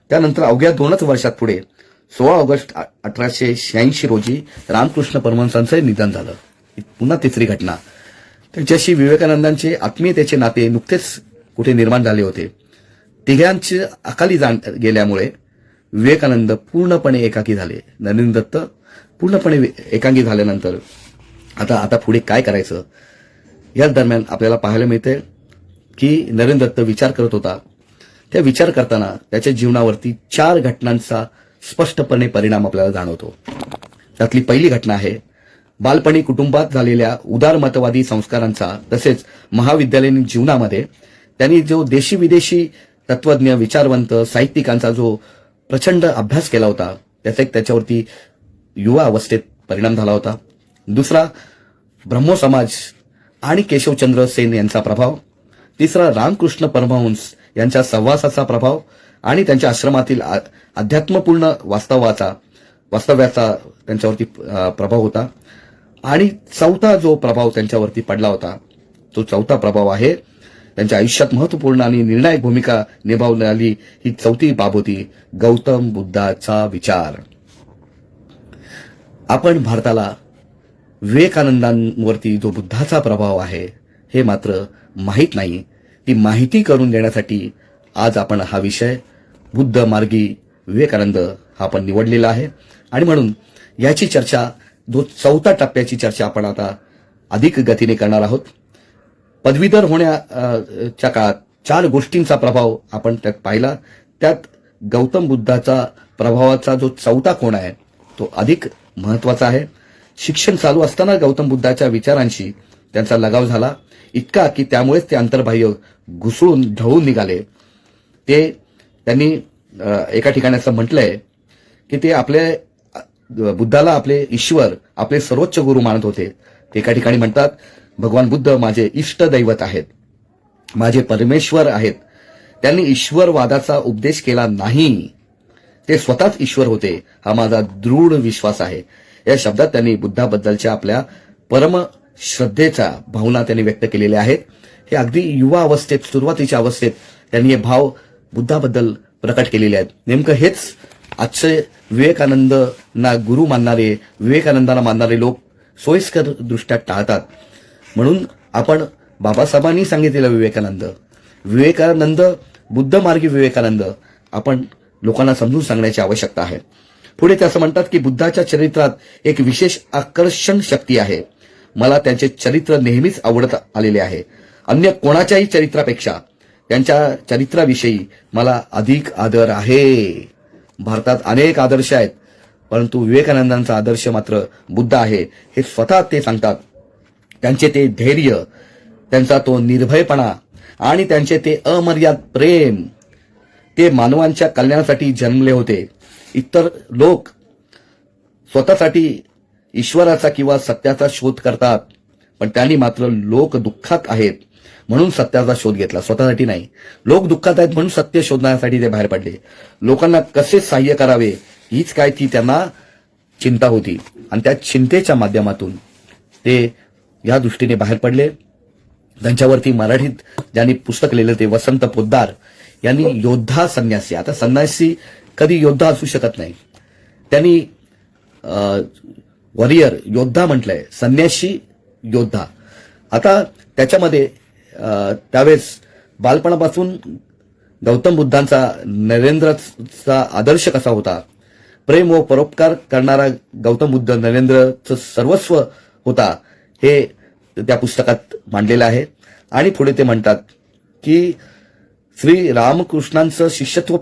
त्यानंतर अवघ्या 2च वर्षात पुढे 16 ऑगस्ट 1886 रोजी रामकृष्ण परमहंसांचं निधन झालं. पुन्हा तिसरी घटना. त्यांच्याशी विवेकानंदांचे आत्मीयतेचे नाते नुकतेच कुठे निर्माण झाले होते. तिघांचे अकाली गेल्यामुळे विवेकानंद पूर्णपणे एकाकी झाले. नरेंद्र दत्त पूर्णपणे एकांगी झाल्यानंतर आता पुढे काय करायचं, याच दरम्यान आपल्याला पाहायला मिळते की नरेंद्र दत्त विचार करत होता. त्या विचार करताना त्याच्या जीवनावरती 4 घटनांचा स्पष्टपणे परिणाम आपल्याला जाणवतो. त्यातली पहिली घटना आहे बालपणी कुटुंबात झालेल्या उदारमतवादी संस्कारांचा, तसेच महाविद्यालयीन जीवनामध्ये त्यांनी जो देशी विदेशी तत्वज्ञ, विचारवंत, साहित्यिकांचा जो प्रचंड अभ्यास केला होता, त्याचा एक त्याच्यावरती युवा अवस्थेत परिणाम झाला होता. दुसरा ब्रह्मो समाज आणि केशवचंद्र सेन यांचा प्रभाव. तिसरा रामकृष्ण परमहंस यांच्या सहवासाचा प्रभाव आणि त्यांच्या आश्रमातील अध्यात्मपूर्ण वास्तव्याचा त्यांच्यावरती प्रभाव होता. आणि चौथा जो प्रभाव त्यांच्यावरती पडला होता, तो चौथा प्रभाव आहे त्यांच्या आयुष्यात महत्वपूर्ण आणि निर्णायक भूमिका निभावणारी ही चौथी बाब होती, गौतम बुद्धाचा विचार. आपण भारताला विवेकानंदांवरती जो बुद्धाचा प्रभाव आहे हे मात्र माहीत नाही. ती माहिती करून देण्यासाठी आज आपण हा विषय बुद्ध मार्गी विवेकानंद हा आपण निवडलेला आहे. आणि म्हणून याची चर्चा, जो चौथा टप्प्याची चर्चा आपण आता अधिक गतीने करणार आहोत. पदवीधर होण्याच्या काळात 4 गोष्टींचा प्रभाव आपण त्यात पाहिला. त्यात गौतम बुद्धाचा प्रभावाचा जो चौथा कोण आहे तो अधिक महत्वाचा आहे. शिक्षण चालू असताना गौतम बुद्धाच्या विचारांशी त्यांचा लगाव झाला, इतका की त्यामुळेच ते अंतर्बाह्य घुसळून ढळून निघाले. त्यांनी एका ठिकाणी असं म्हटलंय की ते बुद्धाला आपले ईश्वर, आपले सर्वोच्च गुरु मानत होते. ते एका ठिकाणी म्हणतात, भगवान बुद्ध माझे इष्ट दैवत आहेत, माझे परमेश्वर आहेत. त्यांनी ईश्वरवादाचा उपदेश केला नाही, ते स्वतःच ईश्वर होते, हा माझा दृढ विश्वास आहे. या शब्दात त्यांनी बुद्धाबद्दलच्या आपल्या परम श्रद्धेचा भावना त्यांनी व्यक्त केलेल्या आहेत. हे अगदी युवा अवस्थेत, सुरुवातीच्या अवस्थेत त्यांनी हे भाव बुद्धाबद्दल प्रकट केलेले आहेत. नेमकं हेच आजचे विवेकानंदना गुरु मानणारे, विवेकानंदाला मानणारे लोक सोयीस्कर दृष्ट्या टाळतात. म्हणून आपण बाबासाहेबांनी सांगितलेलं विवेकानंद बुद्ध मार्गी विवेकानंद आपण लोकांना समजून सांगण्याची आवश्यकता आहे. पुढे ते असं म्हणतात की बुद्धाच्या चरित्रात एक विशेष आकर्षण शक्ती आहे. मला त्यांचे चरित्र नेहमीच आवडत आलेले आहे. अन्य कोणाच्याही चरित्रापेक्षा त्यांच्या चरित्राविषयी मला अधिक आदर आहे. भारतात अनेक आदर्श आहेत, परंतु विवेकानंदांचा आदर्श मात्र बुद्ध आहे, हे स्वतः ते सांगतात. त्यांचे ते धैर्य, त्यांचा तो निर्भयपणा आणि त्यांचे ते अमर्याद प्रेम, ते मानवांच्या कल्याणासाठी जन्मले होते. इतर लोक स्वतःसाठी ईश्वराचा किंवा सत्याचा शोध करतात, पण त्यांनी मात्र लोक दुःखात आहेत म्हणून सत्याचा शोध घेतला, स्वतःसाठी नाही. लोक दुःखात आहेत म्हणून सत्य शोधण्यासाठी ते बाहेर पडले. लोकांना कसे सहाय्य करावे हीच काय ती त्यांना चिंता होती, आणि त्या चिंतेच्या माध्यमातून ते या दृष्टीने बाहेर पडले. त्यांच्यावरती मराठीत ज्यांनी पुस्तक लिहिलं ते वसंत पोद्दार यांनी योद्धा संन्यासी, आता संन्यासी कधी योद्धा असू शकत नाही, त्यांनी वॉरियर योद्धा म्हटलंय, संन्यासी योद्धा. आता त्याच्यामध्ये त्यावेळेस बालपणापासून गौतम बुद्धांचा, नरेंद्रचा आदर्श कसा होता, प्रेम व परोपकार करणारा गौतम बुद्ध नरेंद्रचं सर्वस्व होता, हे त्या पुस्तकात मांडलेलं आहे. आणि पुढे ते म्हणतात की श्री रामकृष्णांचं शिष्यत्व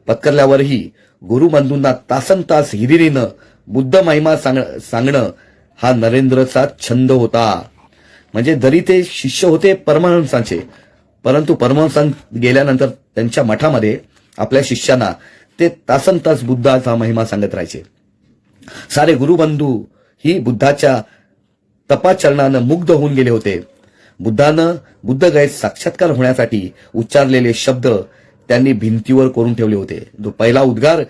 पत्करल्यावरही गुरुबंधूंना तासनतास हिरिरीनं बुद्ध महिमा सांगणं हा नरेंद्रचा छंद होता. म्हणजे जरी ते शिष्य होते परमहंसांचे, परंतु परमहंसां गेल्यानंतर त्यांच्या मठामध्ये आपल्या शिष्यांना ते तासनतास बुद्धाचा महिमा सांगत राहायचे. सारे गुरुबंधू ही बुद्धाच्या तपाचरणानं मुग्ध होऊन गेले होते. बुद्धगयेत साक्षात्कार होण्यासाठी उच्चारलेले शब्द त्यांनी भिंतीवर कोरून ठेवले होते. जो पहिला उद्गार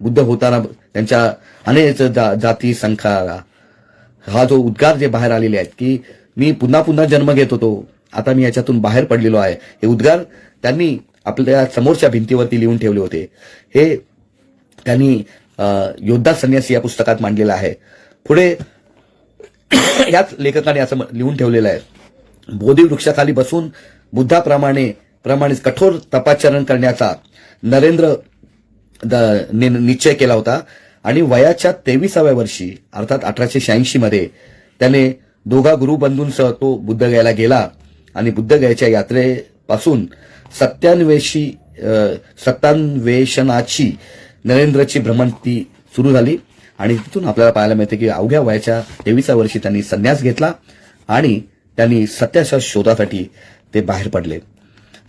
बुद्ध होताना त्यांच्या अनेक जाती संख्या, हा जो उद्गार जे बाहेर आलेले आहेत की मी पुन्हा जन्म घेत होतो, आता मी याच्यातून बाहेर पडलेलो आहे, हे उद्गार त्यांनी आपल्या समोरच्या भिंतीवरती लिहून ठेवले होते. हे त्यांनी योद्धा संन्यासी या पुस्तकात मांडलेलं आहे. पुढे याच लेखकाने असं लिहून ठेवलेलं आहे, बोधी वृक्षाखाली बसून प्रमाणेच कठोर तपाचरण करण्याचा नरेंद्र निश्चय केला होता आणि वयाच्या 23व्या वर्षी अर्थात 1886 मध्ये त्याने दोघा गुरुबंधूंसह तो बुद्धगयाला गेला आणि बुद्धगयाच्या यात्रेपासून सत्तान्वेषणाची नरेंद्रची भ्रमंती सुरू झाली आणि तिथून आपल्याला पाहायला मिळते की अवघ्या वयाच्या 23व्या वर्षी त्यांनी संन्यास घेतला आणि त्यांनी सत्याच्या शोधासाठी ते बाहेर पडले.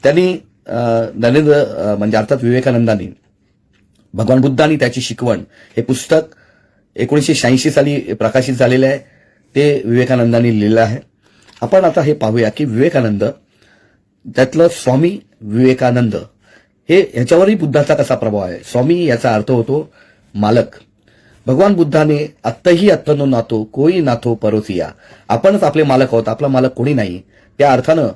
त्यांनी नरेंद्र म्हणजे अर्थात विवेकानंदांनी भगवान बुद्ध आणि त्याची शिकवण हे पुस्तक 1986 साली प्रकाशित झालेले आहे. ते विवेकानंदांनी लिहिलं आहे. आपण आता हे पाहूया की विवेकानंद त्यातलं स्वामी विवेकानंद हे ह्याच्यावरही बुद्धाचा कसा प्रभाव आहे. स्वामी याचा अर्थ होतो मालक. भगवान बुद्धाने आत्ताही आत्मनो नातो कोई नाथो परोसिया, आपणच आपले मालक आहोत, आपला मालक कोणी नाही, त्या अर्थानं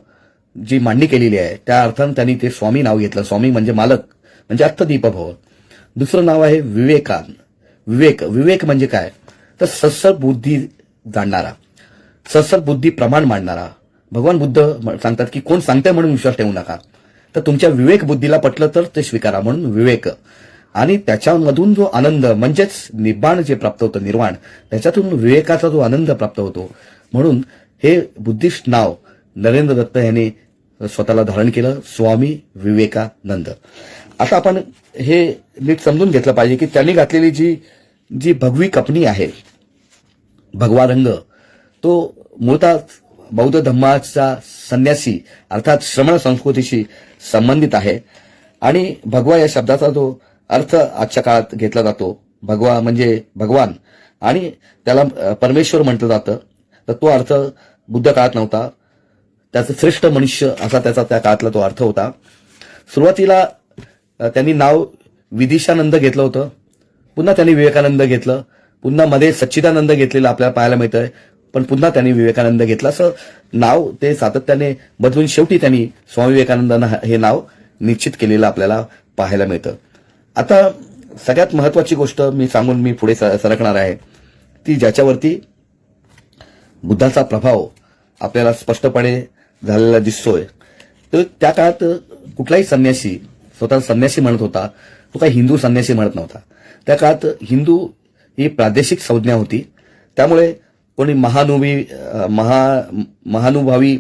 जी मांडणी केलेली आहे त्या अर्थानं त्यांनी ते स्वामी नाव घेतलं. स्वामी म्हणजे मालक म्हणजे अर्थदीपभव. दुसरं नाव आहे विवेकान. विवेक म्हणजे काय तर सत्सर बुद्धी जाणणारा, सत्सर बुद्धी प्रमाण मांडणारा. भगवान बुद्ध सांगतात की कोण सांगतंय म्हणून विश्वास ठेवू नका, तर तुमच्या विवेक बुद्धीला पटलं तर ते स्वीकारा, म्हणून विवेक. आणि त्याच्यामधून जो आनंद म्हणजेच निब्बाण जे प्राप्त होतं, निर्वाण, त्याच्यातून विवेकाचा जो आनंद प्राप्त होतो, म्हणून हे बुद्धिस्ट नाव नरेंद्र दत्त यांनी स्वतःला धारण केलं, स्वामी विवेकानंद. आता आपण हे नीट समजून घेतलं पाहिजे की त्यांनी घातलेली जी भगवी कपनी आहे, भगवा रंग, तो मूळतः बौद्ध धम्माचा संन्यासी अर्थात श्रमण संस्कृतीशी संबंधित आहे. आणि भगवा या शब्दाचा जो अर्थ आजच्या काळात घेतला जातो, भगवा म्हणजे भगवान आणि त्याला परमेश्वर म्हटलं जातं, तर तो अर्थ बुद्ध काळात नव्हता. त्याचं श्रेष्ठ मनुष्य असा त्याचा त्या काळातला तो अर्थ होता. सुरुवातीला त्यांनी नाव विदिशानंद घेतलं होतं, पुन्हा त्यांनी विवेकानंद घेतलं, पुन्हा मध्ये सच्चिदानंद घेतलेलं आपल्याला पाहायला मिळतंय, पण पुन्हा त्यांनी विवेकानंद घेतलं. असं नाव ते सातत्याने बदलून शेवटी त्यांनी स्वामी विवेकानंदांना हे नाव निश्चित केलेलं आपल्याला पाहायला मिळतं. आता सगळ्यात महत्वाची गोष्ट मी पुढे सरकणार आहे, ती ज्याच्यावरती बुद्धाचा प्रभाव आपल्याला स्पष्टपणे झालेला दिसतोय. तर त्या काळात कुठलाही संन्यासी स्वतः संन्यासी म्हणत होता, तो काही हिंदू संन्यासी म्हणत नव्हता. त्या काळात हिंदू ही प्रादेशिक संज्ञा होती. त्यामुळे कोणी महानुभावी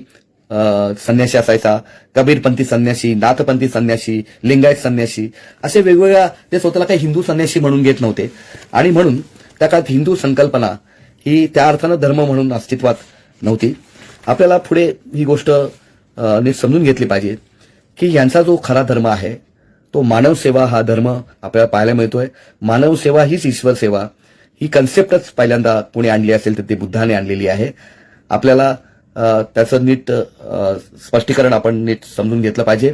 संन्यासी असायचा, कबीरपंथी संन्यासी, नाथपंथी संन्यासी, लिंगायत संन्यासी, असे वेगवेगळ्या, ते स्वतःला काही हिंदू संन्यासी म्हणून घेत नव्हते. आणि म्हणून त्या काळात हिंदू संकल्पना ही त्या अर्थानं धर्म म्हणून अस्तित्वात नव्हती. आपल्याला पुढे ही गोष्ट नीट समजून घेतली पाहिजे की यांचा जो खरा धर्म आहे तो मानव सेवा हा धर्म आपल्याला पाहायला मिळतोय. मानव सेवा हीच ईश्वर सेवा, ही कन्सेप्टच पहिल्यांदा कोणी आणली असेल तर ती बुद्धाने आणलेली आहे. आपल्याला त्याचं नीट स्पष्टीकरण आपण नीट समजून घेतलं पाहिजे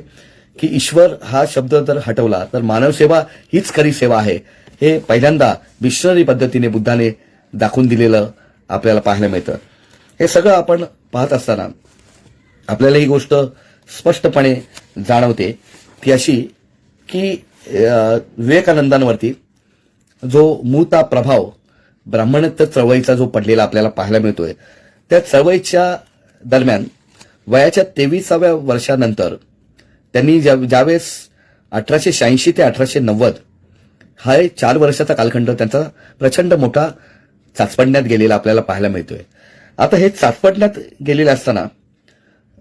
की ईश्वर हा शब्द जर हटवला तर मानव सेवा हीच खरी सेवा आहे, हे पहिल्यांदा मिशनरी पद्धतीने बुद्धाने दाखवून दिलेलं आपल्याला पाहायला मिळतं. हे सगळं आपण पाहत असताना आपल्याला ही गोष्ट स्पष्टपणे जाणवते ती अशी की विवेकानंदांवरती जो मूळता प्रभाव ब्राह्मणत्व चळवळीचा जो पडलेला आपल्याला पाहायला मिळतोय, त्या चळवळीच्या दरम्यान वयाच्या 23व्या वर्षानंतर त्यांनी ज्यावेळेस 1886 ते 1890 हा 4 वर्षाचा कालखंड त्यांचा प्रचंड मोठा चाचपडण्यात गेलेला आपल्याला पाहायला मिळतोय. आता हे चाचपडण्यात गेलेले असताना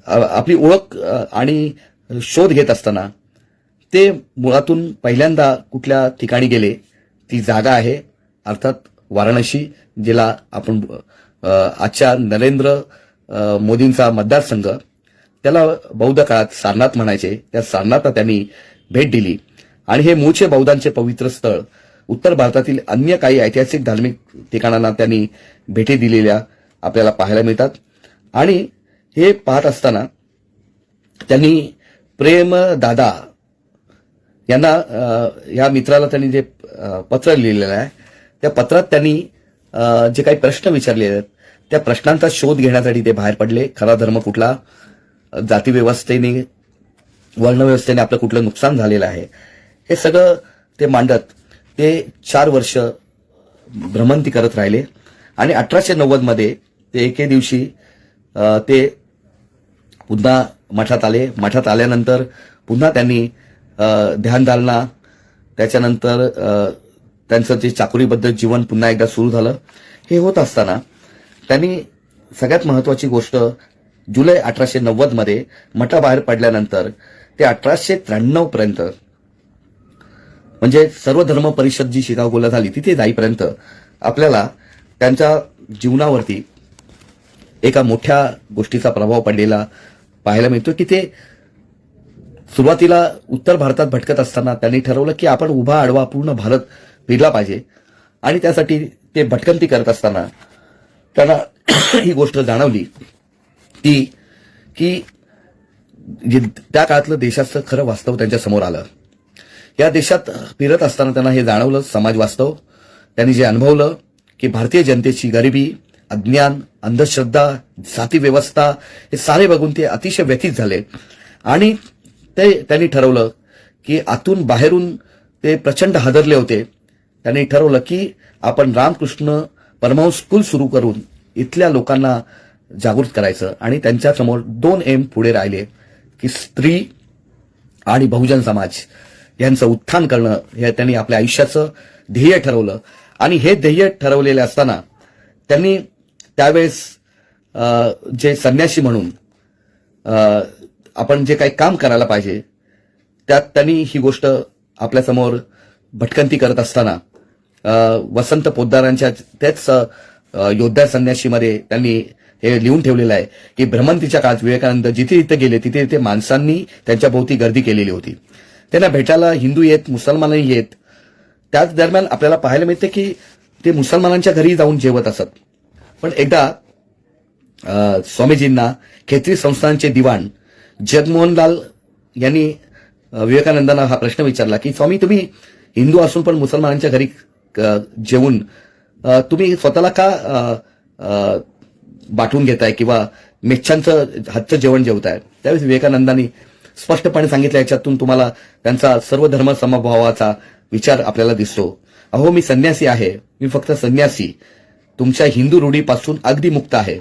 आपली ओळख आणि शोध घेत असताना ते मुळातून पहिल्यांदा कुठल्या ठिकाणी गेले, ती जागा आहे अर्थात वाराणसी, जिला आपण आजच्या नरेंद्र मोदींचा मतदारसंघ, त्याला बौद्ध काळात सारनाथ म्हणायचे. त्या सारनाथला त्यांनी भेट दिली आणि हे मूळचे बौद्धांचे पवित्र स्थळ उत्तर भारतातील अन्य काही ऐतिहासिक धार्मिक ठिकाणांना त्यांनी भेटी दिलेल्या आपल्याला पाहायला मिळतात. आणि हे पाहत असताना त्यांनी प्रेम दादा यांना, या मित्राला त्यांनी जे पत्र लिहिलेलं आहे त्या पत्रात त्यांनी जे काही प्रश्न विचारले आहेत त्या प्रश्नांचा शोध घेण्यासाठी ते बाहेर पडले. खरा धर्म कुठला, जातीव्यवस्थेने वर्णव्यवस्थेने आपलं कुठलं नुकसान झालेलं आहे, हे सगळं ते मांडत ते 4 वर्ष भ्रमंती करत राहिले. आणि 1890 मध्ये ते एके दिवशी ते पुन्हा मठात आले. मठात आल्यानंतर पुन्हा त्यांनी ध्यानधारणा, त्याच्यानंतर त्यांचं जे चाकुरीबद्ध जीवन पुन्हा एकदा सुरू झालं. हे होत असताना त्यांनी सगळ्यात महत्वाची गोष्ट, जुलै 1890 मध्ये मठाबाहेर पडल्यानंतर ते 1893 पर्यंत, म्हणजे सर्व धर्म परिषद जी शिकागोला झाली तिथे जाईपर्यंत आपल्याला त्यांच्या जीवनावरती एका मोठ्या गोष्टीचा प्रभाव पडलेला पाहायला मिळतो की ते सुरुवातीला उत्तर भारतात भटकत असताना त्यांनी ठरवलं की आपण उभा आडवा पूर्ण भारत फिरला पाहिजे. आणि त्यासाठी ते भटकंती करत असताना त्यांना ही गोष्ट जाणवली ती की त्या काळातलं देशाचं खरं वास्तव त्यांच्या समोर आलं. या देशात फिरत असताना त्यांना हे जाणवलं समाज वास्तव. त्यांनी जे अनुभवलं की भारतीय जनतेची गरिबी, अज्ञान, अंधश्रद्धा, जाती व्यवस्था हे सारे बघून ते अतिशय व्यथित झाले. आणि त्यांनी ठरवलं की आतून बाहेरून ते प्रचंड हादरले होते. त्यांनी ठरवलं की आपण रामकृष्ण परमहंस स्कूल सुरू करून इथल्या लोकांना जागृत करायचं. आणि त्यांच्यासमोर 2 एम पुढे राहिले की स्त्री आणि बहुजन समाज यांचं उत्थान करणं हे त्यांनी आपल्या आयुष्याचं ध्येय ठरवलं. आणि हे ध्येय ठरवलेले असताना त्यांनी त्यावेळेस जे संन्यासी म्हणून आपण जे काही काम करायला पाहिजे त्यात त्यांनी ही गोष्ट आपल्यासमोर भटकंती करत असताना वसंत पोद्दारांच्या त्याच योद्धा संन्यासीमध्ये त्यांनी हे लिहून ठेवलेलं आहे की भ्रमंतीच्या काळात विवेकानंद जिथे जिथे गेले तिथे तिथे माणसांनी त्यांच्या भोवती गर्दी केलेली होती. त्यांना भेटायला हिंदू येत, मुसलमानही येत. त्याच दरम्यान आपल्याला पाहायला मिळते की ते मुसलमानांच्या घरी जाऊन जेवत असत. पण एकदा स्वामीजींना खेत्री संस्थानचे दिवाण जगमोहनलाल यांनी विवेकानंदांना हा प्रश्न विचारला की स्वामी, तुम्ही हिंदू असून पण मुसलमानांच्या घरी जेवून तुम्ही स्वतःला का बाटून घेताय किंवा मेच्छांचं हातचं जेवण जेवताय? त्यावेळेस विवेकानंदांनी स्पष्टपणे सांगितलं, याच्यातून तुम्हाला त्यांचा सर्व धर्म समभावाचा विचार आपल्याला दिसतो. अहो, मी संन्यासी आहे, मी फक्त संन्यासी, तुमच्या हिंदू रूढीपासून अगदी मुक्त आहे.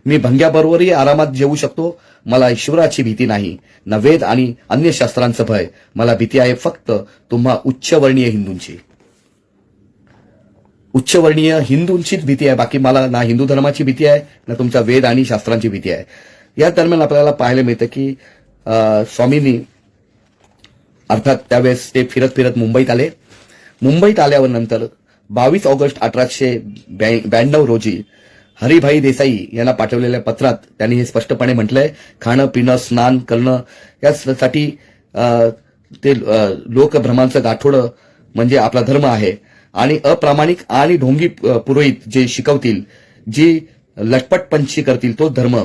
मी भंग्याबरोबरही आरामात जेवू शकतो. मला ईश्वराची भीती नाही, ना वेद आणि अन्य शास्त्रांचं भय. मला भीती आहे फक्त तुम्हा उच्चवर्णीय हिंदूंची. उच्चवर्णीय हिंदूंचीच भीती आहे. बाकी मला ना हिंदू धर्माची भीती आहे, ना तुमच्या वेद आणि शास्त्रांची भीती आहे. या दरम्यान आपल्याला पाहायला मिळतं की स्वामींनी अर्थात त्यावेळेस ते फिरत फिरत मुंबईत आले. मुंबईत आल्यावर नंतर 22 ऑगस्ट 1892 रोजी हरिभाई देसाई यांना पाठवलेल्या पत्रात त्यांनी हे स्पष्टपणे म्हटलंय, खाणं पिणं स्नान करणं यासाठी ते लोकभ्रमांचं गाठोडं म्हणजे आपला धर्म आहे. आणि अप्रामाणिक आणि ढोंगी पुरोहित जे शिकवतील, जी लटपटपंची करतील तोच धर्म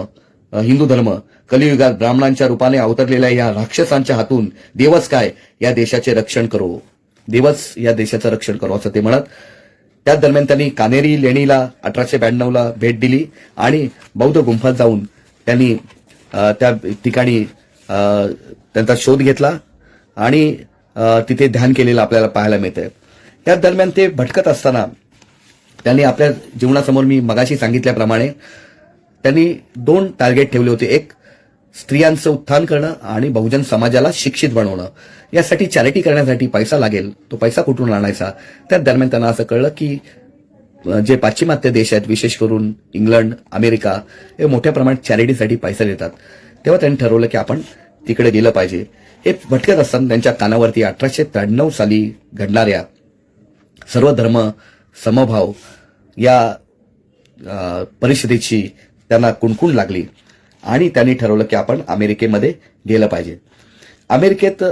हिंदू धर्म. कलियुगात ब्राह्मणांच्या रूपाने अवतरलेल्या या राक्षसांच्या हातून देवच काय या देशाचे रक्षण करो, देवच या देशाचं रक्षण करो असं ते म्हणत. त्या दरम्यान त्यांनी कानेरी लेणीला 1892ला भेट दिली आणि बौद्ध गुंफात जाऊन त्यांनी त्या ठिकाणी त्यांचा शोध घेतला आणि तिथे ध्यान केलेलं आपल्याला पाहायला मिळतंय. त्या दरम्यान ते भटकत असताना त्यांनी आपल्या जीवनासमोर मी मगाशी सांगितल्याप्रमाणे त्यांनी 2 टार्गेट ठेवले होते. एक, स्त्रियांचं उत्थान करणं आणि बहुजन समाजाला शिक्षित बनवणं. यासाठी चॅरिटी करण्यासाठी पैसा लागेल, तो पैसा कुठून आणायचा? त्या दरम्यान त्यांना असं कळलं की जे पाश्चिमात्य देश आहेत, विशेष करून इंग्लंड, अमेरिका, हे मोठ्या प्रमाणात चॅरिटीसाठी पैसा देतात. तेव्हा त्यांनी ठरवलं की आपण तिकडे गेलं पाहिजे. हे भटकत असताना त्यांच्या कानावरती 1893 साली घडणाऱ्या सर्व धर्म समभाव या परिषदेची त्यांना कुणकुण लागली आणि त्यांनी ठरवलं की आपण अमेरिकेमध्ये गेलं पाहिजे. अमेरिकेत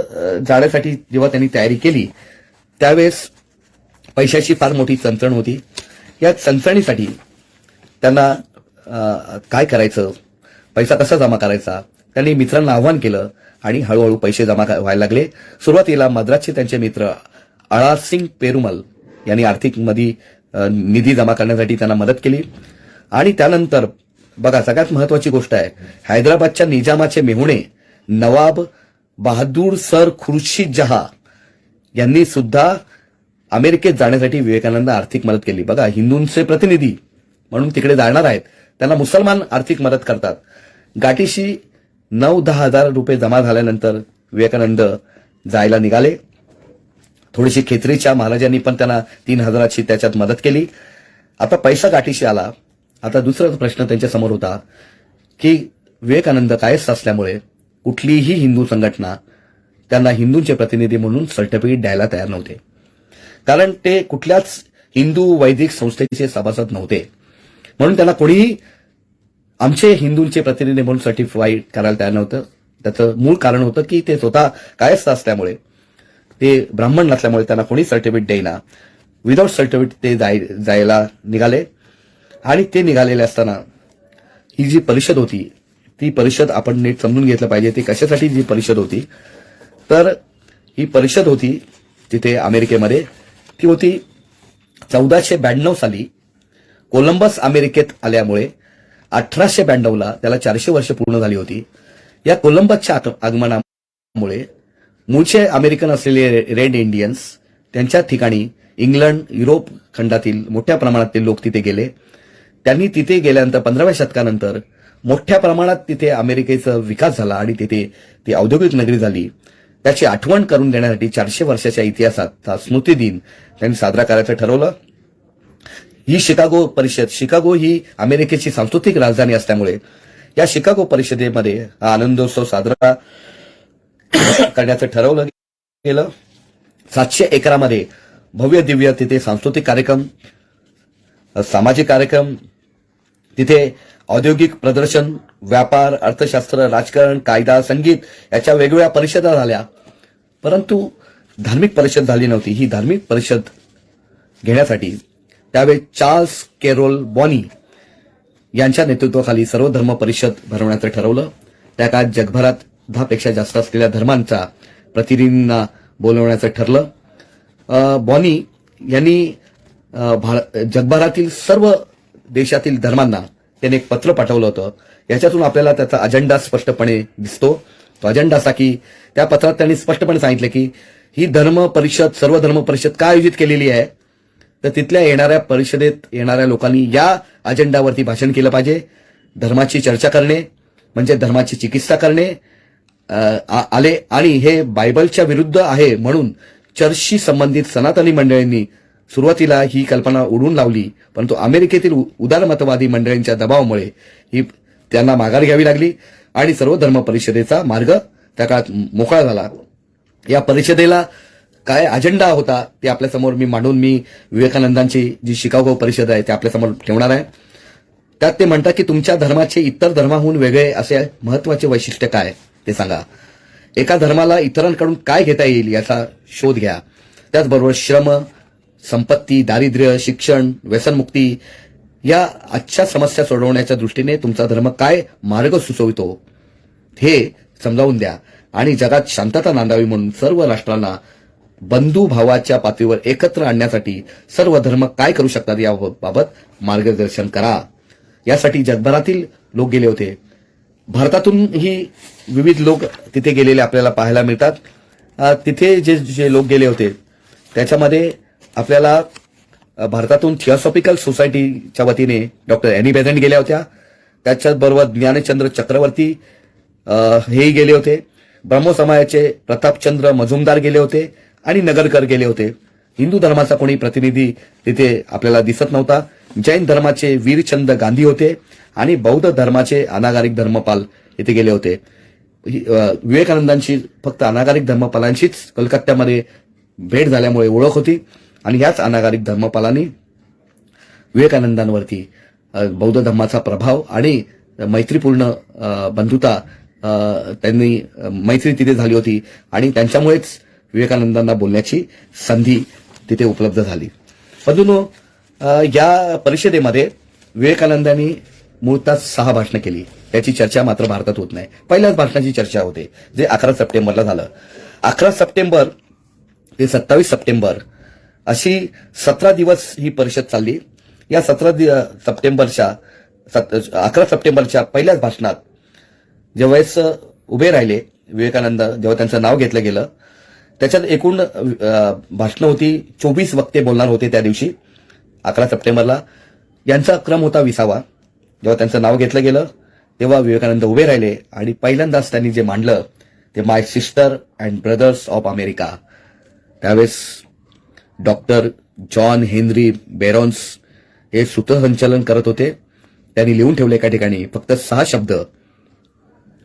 जाण्यासाठी जेव्हा त्यांनी तयारी केली त्यावेळेस पैशाची फार मोठी चणचण होती. या चणचणीसाठी त्यांना काय करायचं, पैसा कसा जमा करायचा, त्यांनी मित्रांना आव्हान केलं आणि हळूहळू पैसे जमा व्हायला लागले. सुरुवातीला मद्रासचे त्यांचे मित्र अळासिंग पेरुमल यांनी आर्थिक निधी जमा करण्यासाठी त्यांना मदत केली. आणि त्यानंतर बघा, सगळ्यात महत्वाची गोष्ट आहे, हैदराबादच्या निजामाचे मेहुणे नवाब बहादूर सर खुर्शीद जहा यांनी सुद्धा अमेरिकेत जाण्यासाठी विवेकानंद आर्थिक मदत केली. बघा, हिंदूंचे प्रतिनिधी म्हणून तिकडे जाणार आहेत, त्यांना मुसलमान आर्थिक मदत करतात. गाठीशी 9-10 हजार रुपये जमा झाल्यानंतर विवेकानंद जायला निघाले. थोडीशी खेत्रीच्या महाराजांनी पण त्यांना 3,000ची त्याच्यात मदत केली. आता पैसा गाठीशी आला. आता दुसरा प्रश्न त्यांच्या समोर होता की विवेकानंद कायस्थ असल्यामुळे कुठलीही हिंदू संघटना त्यांना हिंदूंचे प्रतिनिधी म्हणून सर्टिफिकेट द्यायला तयार नव्हते, कारण ते कुठल्याच हिंदू वैदिक संस्थेचे सभासद नव्हते. म्हणून त्यांना कोणीही आमचे हिंदूंचे प्रतिनिधी म्हणून सर्टिफाईड करायला तयार नव्हतं. त्याचं मूळ कारण होतं की ते स्वतः कायस्थ असल्यामुळे, ते ब्राह्मण नसल्यामुळे त्यांना कोणी सर्टिफिकेट देईना. विदाऊट सर्टिफिकेट ते जायला निघाले. आणि ते निघालेले असताना ही जी परिषद होती, ती परिषद आपण नीट समजून घेतलं पाहिजे. ती कशासाठी जी परिषद होती, तर ही परिषद होती तिथे अमेरिकेमध्ये. ती होती 1492 साली. कोलंबस अमेरिकेत आल्यामुळे 1892ला त्याला 400 वर्ष पूर्ण झाली होती. या कोलंबसच्या आगमनामुळे मूळचे अमेरिकन असलेले रेड इंडियन्स, त्यांच्या ठिकाणी इंग्लंड, युरोप खंडातील मोठ्या प्रमाणातील लोक तिथे गेले. त्यांनी तिथे गेल्यानंतर 15व्या शतकानंतर मोठ्या प्रमाणात तिथे अमेरिकेचा विकास झाला आणि तिथे ती औद्योगिक नगरी झाली. त्याची आठवण करून देण्यासाठी 400 वर्षाच्या इतिहासाचा स्मृती दिन त्यांनी साजरा करायचं ठरवलं. ही शिकागो परिषद, शिकागो ही अमेरिकेची सांस्कृतिक राजधानी असल्यामुळे या शिकागो परिषदेमध्ये हा आनंदोत्सव साजरा करण्याचं ठरवलं गेलं. 700 एकरामध्ये भव्य दिव्य तिथे सांस्कृतिक कार्यक्रम, सामाजिक कार्यक्रम, तिथे औद्योगिक प्रदर्शन, व्यापार, अर्थशास्त्र, राजकारण, कायदा, संगीत याच्या वेगवेगळ्या परिषदा झाल्या. परंतु धार्मिक परिषद झाली नव्हती. ही धार्मिक परिषद घेण्यासाठी त्यावेळी चार्ल्स कॅरोल बॉनी यांच्या नेतृत्वाखाली सर्व धर्म परिषद भरवण्याचं ठरवलं. त्या काळात जगभरात 10 पेक्षा जास्त असलेल्या धर्मांचा प्रतिनिधींना बोलवण्याचं ठरलं. बॉनी यांनी जगभरातील सर्व देशातील धर्मांना त्याने एक पत्र पाठवलं होतं. याच्यातून आपल्याला त्याचा अजेंडा स्पष्टपणे दिसतो. तो अजेंडा असा की त्या पत्रात त्यांनी स्पष्टपणे सांगितलं की ही धर्म परिषद, सर्व धर्म परिषद का आयोजित केलेली आहे, तर तिथल्या येणाऱ्या परिषदेत येणाऱ्या लोकांनी या अजेंडावरती भाषण केलं पाहिजे. धर्माची चर्चा करणे म्हणजे धर्माची चिकित्सा करणे आले आणि हे बायबलच्या विरुद्ध आहे म्हणून चर्चशी संबंधित सनातनी मंडळींनी सुरुवातीला ही कल्पना उडवून लावली. परंतु अमेरिकेतील उदारमतवादी मंडळींच्या दबावामुळे ही त्यांना माघार घ्यावी लागली आणि सर्व धर्म परिषदेचा मार्ग त्या काळात मोकळा झाला. या परिषदेला काय अजेंडा होता ते आपल्यासमोर मी विवेकानंदांची जी शिकागो परिषद आहे ते आपल्यासमोर ठेवणार आहे. त्यात ते म्हणतात की तुमच्या धर्माचे इतर धर्माहून वेगळे असे महत्वाचे वैशिष्ट्य काय ते सांगा. एका धर्माला इतरांकडून काय घेता येईल याचा शोध घ्या. त्याचबरोबर श्रम, संपत्ती, दारिद्र्य, शिक्षण, व्यसनमुक्ती या आजच्या समस्या सोडवण्याच्या दृष्टीने तुमचा धर्म काय मार्ग सुचवितो हे समजावून द्या आणि जगात शांतता नांदावी म्हणून सर्व राष्ट्रांना बंधू भावाच्या पातळीवर एकत्र आणण्यासाठी सर्व धर्म काय करू शकतात याबाबत मार्गदर्शन करा. यासाठी जगभरातील लोक गेले होते. भारतातूनही विविध लोक तिथे गेलेले आपल्याला पाहायला मिळतात. तिथे जे लोक गेले होते त्याच्यामध्ये आपल्याला भारतातून थिओसॉफिकल सोसायटीच्या वतीने डॉक्टर एनी बेझंट गेल्या होत्या. त्याच्याबरोबर ज्ञानचंद्र चक्रवर्ती हेही गेले होते. ब्रह्मो समाजाचे प्रतापचंद्र मजुमदार गेले होते आणि नगरकर गेले होते. हिंदू धर्माचा कोणी प्रतिनिधी तिथे आपल्याला दिसत नव्हता. जैन धर्माचे वीरचंद गांधी होते आणि बौद्ध धर्माचे अनागारिक धर्मपाल इथे गेले होते. विवेकानंदांची फक्त अनागारिक धर्मपालांशीच कलकत्त्यामध्ये भेट झाल्यामुळे ओळख होती आणि याच अनागारिक धर्मपालांनी विवेकानंदांवरती बौद्ध धर्माचा प्रभाव आणि मैत्रीपूर्ण बंधुता त्यांनी मैत्री तिथे झाली होती आणि त्यांच्यामुळेच विवेकानंदांना बोलण्याची संधी तिथे उपलब्ध झाली. परंतु या परिषदेमध्ये विवेकानंदांनी मूळतः 6 भाषणं केली. त्याची चर्चा मात्र भारतात होत नाही. पहिल्याच भाषणाची चर्चा होते जे 11 सप्टेंबरला झालं. 11 सप्टेंबर ते 27 सप्टेंबर अशी 17 दिवस ही परिषद चालली. या 11 सप्टेंबरच्या पहिल्याच भाषणात ज्यावेळेस उभे राहिले विवेकानंद, जेव्हा त्यांचं नाव घेतलं गेलं, त्याच्यात एकूण भाषणं होती. 24 वक्ते बोलणार होते त्या दिवशी 11 सप्टेंबरला. यांचा क्रम होता 20वा. जेव्हा त्यांचं नाव घेतलं गेलं तेव्हा विवेकानंद उभे राहिले आणि पहिल्यांदाच त्यांनी जे मांडलं ते my sister and brothers of America. त्यावेळेस डॉक्टर जॉन हेनरी बेरॉन्स हे सूत्रसंचालन करत होते. त्यांनी लिहून ठेवले एका ठिकाणी फक्त 6 शब्द,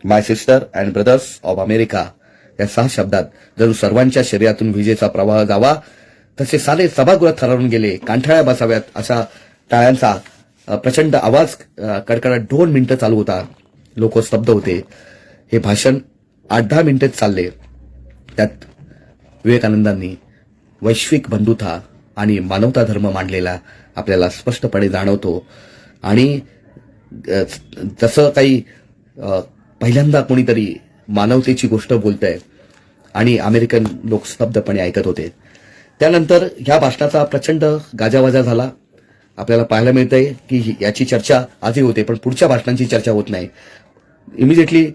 my sister and brothers of America. या 6 शब्दात जणू सर्वांच्या शरीरातून विजेचा प्रवाह जावा तसे सारे सभागृहात थरारून गेले. कांठाळ्या बसाव्यात असा टाळ्यांचा प्रचंड आवाज कडकडाट 2 मिनिटं चालू होता. लोक स्तब्ध होते. हे भाषण 8-10 मिनिटेच चालले. त्यात विवेकानंदांनी वैश्विक बंधुता आणि मानवता धर्म मांडलेला आपल्याला स्पष्टपणे जाणवतो. आणि जसं काही पहिल्यांदा कोणीतरी मानवतेची गोष्ट बोलतंय आणि अमेरिकन लोक स्तब्धपणे ऐकत होते. त्यानंतर ह्या भाषणाचा प्रचंड गाजावाजा झाला. आपल्याला पाहायला मिळतंय की याची चर्चा आजही होते, पण पुढच्या भाषणांची चर्चा होत नाही. इमिजिएटली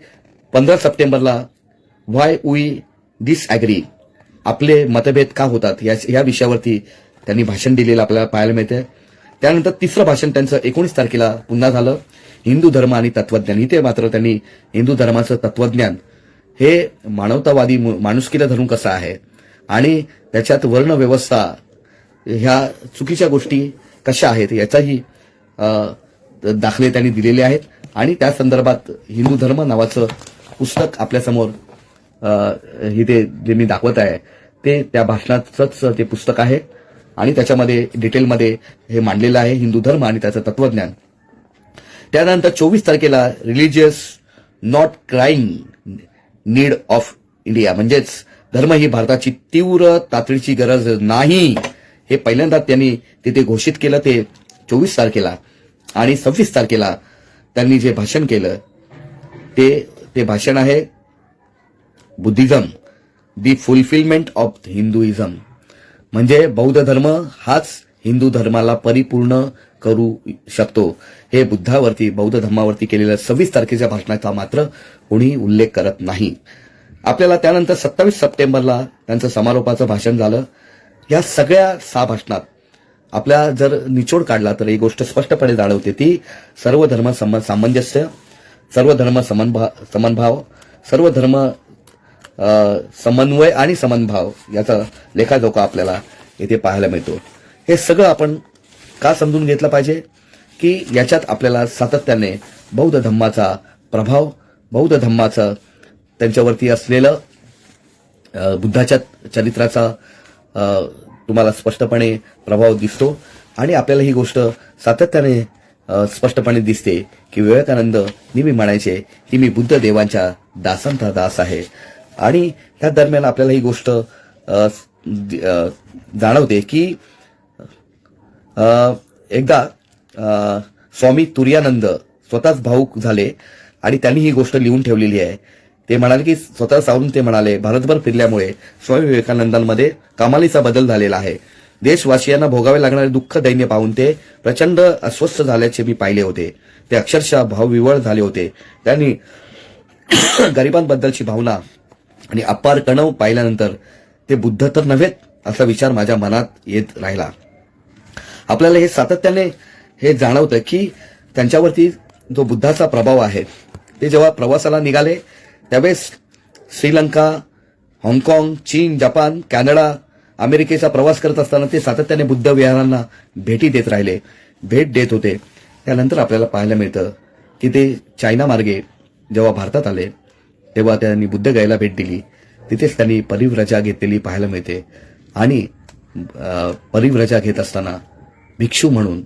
15 सप्टेंबरला व्हाय वी डिसअॅग्री, आपले मतभेद का होतात या विषयावरती त्यांनी भाषण दिलेलं आपल्याला पाहायला मिळतंय. त्यानंतर तिसरं भाषण त्यांचं 19 तारखेला पुन्हा झालं, हिंदू धर्म आणि तत्वज्ञान. इथे मात्र त्यांनी हिंदू धर्माचं तत्वज्ञान हे मानवतावादी माणुसकीला धरून कसं आहे आणि त्याच्यात वर्णव्यवस्था ह्या चुकीच्या गोष्टी कशा आहेत याचाही दाखले त्यांनी दिलेले आहेत. आणि त्या संदर्भात हिंदू धर्म नावाचं पुस्तक आपल्यासमोर इथे जे मी दाखवत आहे ते त्या भाषणाचंच ते पुस्तक आहे आणि त्याच्यामध्ये डिटेलमध्ये हे मांडलेलं आहे, हिंदू धर्म आणि त्याचं तत्वज्ञान. त्यानंतर 24 तारखेला religious not crying need of India, म्हणजेच धर्म ही भारताची तीव्र तातडीची गरज नाही, हे पहिल्यांदा त्यांनी तिथे घोषित केलं. ते 24 तारखेला. आणि 26 तारखेला त्यांनी जे भाषण केलं ते भाषण आहे Buddhism the fulfilment of Hinduism, म्हणजे बौद्ध धर्म हाच हिंदू धर्माला परिपूर्ण करू शकतो. हे बुद्धावरती बौद्ध धर्मावरती केलेल्या 26 तारखेच्या भाषणाचा मात्र कोणी उल्लेख करत नाही. आपल्याला त्यानंतर 27 सप्टेंबरला त्यांचं समारोपाचं भाषण झालं. या सगळ्या 6 भाषणात आपल्या जर निचोड काढला तर एक गोष्ट स्पष्टपणे जाणवते, ती सर्व धर्म सामंजस्य, सर्व धर्म समन्भाव, सर्व धर्म समन्वय आणि समन्भाव याचा लेखाजोखा आपल्याला इथे पाहायला मिळतो. हे सगळं आपण का समजून घेतलं पाहिजे की याच्यात आपल्याला सातत्याने बौद्ध धम्माचा प्रभाव, बौद्ध धम्माचं त्यांच्यावरती असलेलं बुद्धाच्या चरित्राचा तुम्हाला स्पष्टपणे प्रभाव दिसतो. आणि आपल्याला ही गोष्ट सातत्याने स्पष्टपणे दिसते की विवेकानंद नेहमी म्हणायचे की मी बुद्ध देवांच्या दासांचा दास आहे. आणि ह्या दरम्यान आपल्याला ही गोष्ट जाणवते की एकदा स्वामी तुरायानंद स्वतःच भावूक झाले आणि त्यांनी ही गोष्ट लिहून ठेवलेली आहे. ते म्हणाले की स्वतः सावरून ते म्हणाले, भारतभर फिरल्यामुळे स्वामी विवेकानंदांमध्ये कमालीचा बदल झालेला आहे. देशवासियांना भोगावे लागणारे दुःख दैन्य पाहून ते प्रचंड अस्वस्थ झाल्याचे मी पाहिले होते. ते अक्षरशः भावविवळ झाले होते. त्यांनी गरिबांबद्दलची भावना आणि अपार कणव पाहिल्यानंतर ते बुद्ध तर नव्हेत असा विचार माझ्या मनात येत राहिला. आपल्याला हे सातत्याने हे जाणवतं की त्यांच्यावरती जो बुद्धाचा प्रभाव आहे, ते जेव्हा प्रवासाला निघाले त्यावेळेस श्रीलंका, हाँगकाँग, चीन, जपान, कॅनडा, अमेरिकेचा प्रवास करत असताना ते सातत्याने बुद्ध विहारांना भेटी देत राहिले, भेट देत होते. त्यानंतर आपल्याला पाहायला मिळतं की ते चायना मार्गे जेव्हा भारतात आले तेव्हा त्यांनी बुद्धगयाला भेट दिली. तिथेच त्यांनी परिव्रजा घेतलेली पाहायला मिळते. आणि परिव्रजा घेत असताना भिक्षू म्हणून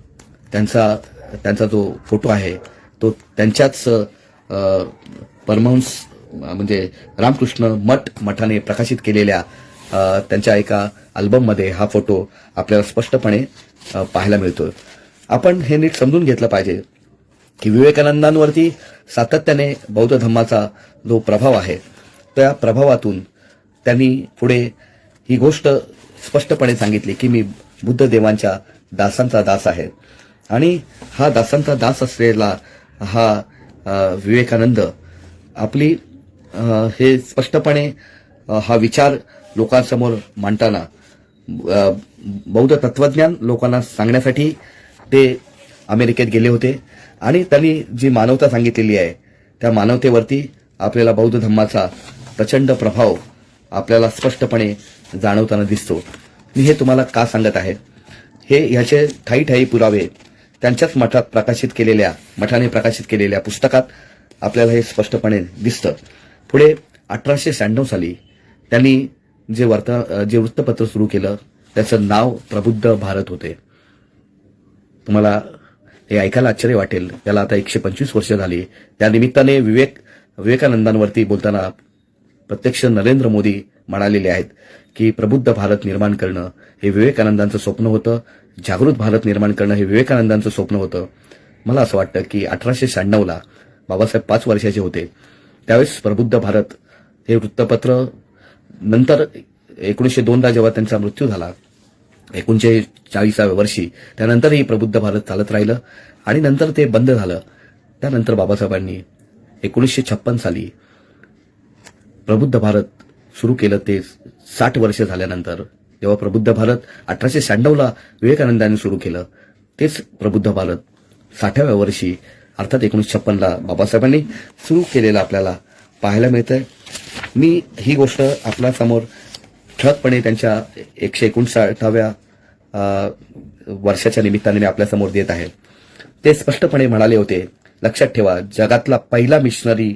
त्यांचा जो फोटो आहे तो त्यांच्याच परमहंस म्हणजे रामकृष्ण मठाने प्रकाशित केलेल्या त्यांच्या एका अल्बममध्ये हा फोटो आपल्याला स्पष्टपणे पाहायला मिळतो. आपण हे नीट समजून घेतलं पाहिजे की विवेकानंदांवरती सातत्याने बौद्ध धम्माचा जो प्रभाव आहे त्या प्रभावातून त्यांनी पुढे ही गोष्ट स्पष्टपणे सांगितली की मी बुद्ध देवांच्या दासांचा दास आहे. आणि हा दासांचा दास असलेला हा विवेकानंद आपली हे स्पष्टपणे हा विचार लोकांसमोर मांडताना बौद्ध तत्वज्ञान लोकांना सांगण्यासाठी ते अमेरिकेत गेले होते. आणि त्यांनी जी मानवता सांगितलेली आहे त्या मानवतेवरती आपल्याला बौद्ध धम्माचा प्रचंड प्रभाव आपल्याला स्पष्टपणे जाणवताना दिसतो. मी हे तुम्हाला का सांगत आहे, हे ह्याचे ठायी ठायी पुरावे त्यांच्याच मठाने प्रकाशित केलेल्या पुस्तकात आपल्याला हे स्पष्टपणे दिसतं. पुढे 1896 साली त्यांनी जे वृत्तपत्र सुरू केलं त्याचं नाव प्रबुद्ध भारत होते. तुम्हाला हे ऐकायला आश्चर्य वाटेल, त्याला आता 125 वर्ष झाली. त्या निमित्ताने विवेकानंदांवरती बोलताना प्रत्यक्ष नरेंद्र मोदी म्हणालेले आहेत की प्रबुद्ध भारत निर्माण करणं हे विवेकानंदांचं स्वप्न होतं, जागृत भारत निर्माण करणं हे विवेकानंदांचं स्वप्न होतं. मला असं वाटतं की 1896ला बाबासाहेब 5 वर्षाचे होते, त्यावेळेस प्रबुद्ध भारत हे वृत्तपत्र नंतर 1902ला जेव्हा त्यांचा मृत्यू झाला 39व्या वर्षी, त्यानंतरही प्रबुद्ध भारत चालत राहिलं आणि नंतर ते बंद झालं. त्यानंतर बाबासाहेबांनी 1956 साली प्रबुद्ध भारत सुरू केलं. ते 60 वर्ष झाल्यानंतर जेव्हा प्रबुद्ध भारत 1896ला विवेकानंदांनी सुरू केलं, तेच प्रबुद्ध भारत 60व्या वर्षी अर्थात 1956ला बाबासाहेबांनी सुरू केलेलं आपल्याला पाहायला मिळतंय. मी ही गोष्ट आपल्यासमोर ठळकपणे त्यांच्या 159व्या वर्षाच्या निमित्ताने आपल्यासमोर देत आहे. ते स्पष्टपणे म्हणाले होते, लक्षात ठेवा, जगातला पहिला मिशनरी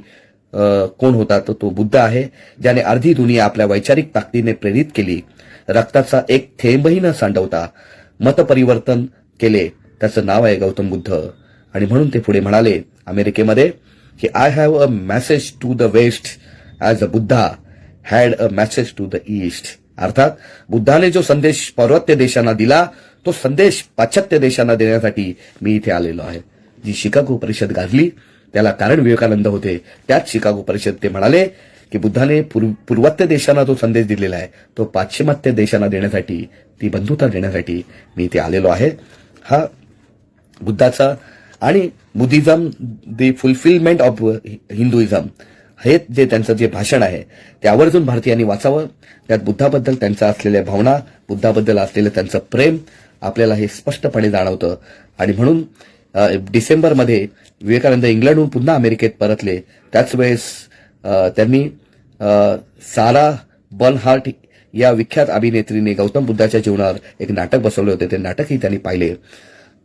कोण होता तर तो बुद्ध आहे, ज्याने अर्धी दुनिया आपल्या वैचारिक ताकदीने प्रेरित केली, रक्ताचा एक थेंबही न सांडवता मतपरिवर्तन केले. त्याचं नाव आहे गौतम बुद्ध. आणि म्हणून ते पुढे म्हणाले अमेरिकेमध्ये की I have a message to the west as a Buddha had a message to the east. अर्थात बुद्धाने जो संदेश पौर्वात्य देशांना दिला तो संदेश पाश्चात्य देशांना देण्यासाठी मी इथे आलेलो आहे. जी शिकागो परिषद गाजली त्याला कारण विवेकानंद होते. त्याच शिकागो परिषद ते म्हणाले की बुद्धाने पूर्वात्य देशांना जो संदेश दिलेला आहे तो पाश्चिमात्य देशांना देण्यासाठी, ती बंधुता देण्यासाठी मी इथे आलेलो आहे. हा बुद्धाचा आणि Buddhism the fulfilment of Hinduism हे जे त्यांचं जे भाषण आहे ते आवर्जून भारतीयांनी वाचावं. त्यात बुद्धाबद्दल त्यांच्या असलेल्या भावना, बुद्धाबद्दल असलेलं त्यांचं प्रेम आपल्याला हे स्पष्टपणे जाणवतं. आणि म्हणून डिसेंबरमध्ये विवेकानंद इंग्लंडहून पुन्हा अमेरिकेत परतले. त्याच वेळेस त्यांनी सारा बर्नहार्ट या विख्यात अभिनेत्रीने गौतम बुद्धाच्या जीवनावर एक नाटक बसवले होते. ते नाटकही त्यांनी पाहिले.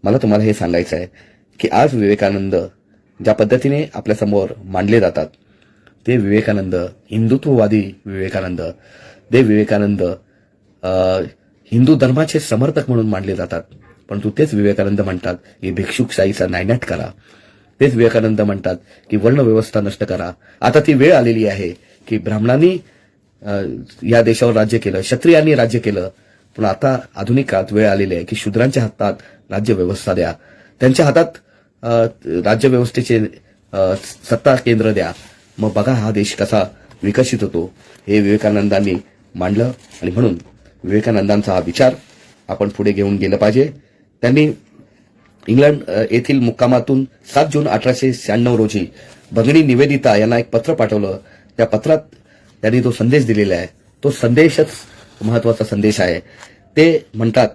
मला तुम्हाला हे सांगायचं आहे की आज विवेकानंद ज्या पद्धतीने आपल्यासमोर मांडले जातात ते विवेकानंद हिंदुत्ववादी विवेकानंद, ते विवेकानंद हिंदू धर्माचे समर्थक म्हणून मानले जातात. परंतु तेच विवेकानंद म्हणतात की भिक्षुकशाहीचा नायनाट करा. तेच विवेकानंद म्हणतात की वर्णव्यवस्था नष्ट करा. आता ती वेळ आलेली आहे की ब्राह्मणांनी या देशावर राज्य केलं, क्षत्रियांनी राज्य केलं, पण आता आधुनिक काळात वेळ आलेली आहे की शूद्रांच्या हातात राज्य व्यवस्था द्या, त्यांच्या हातात राज्यव्यवस्थेचे सत्ता केंद्र द्या. मग बघा हा देश कसा विकसित होतो. हे विवेकानंदांनी मांडलं आणि म्हणून विवेकानंदांचा हा विचार आपण पुढे घेऊन गेलं पाहिजे. त्यांनी इंग्लंड येथील मुक्कामातून 7 जून 1896 रोजी भगिनी निवेदिता यांना एक पत्र पाठवलं. त्या पत्रात त्यांनी जो संदेश दिलेला आहे तो संदेशच महत्वाचा संदेश आहे. ते म्हणतात,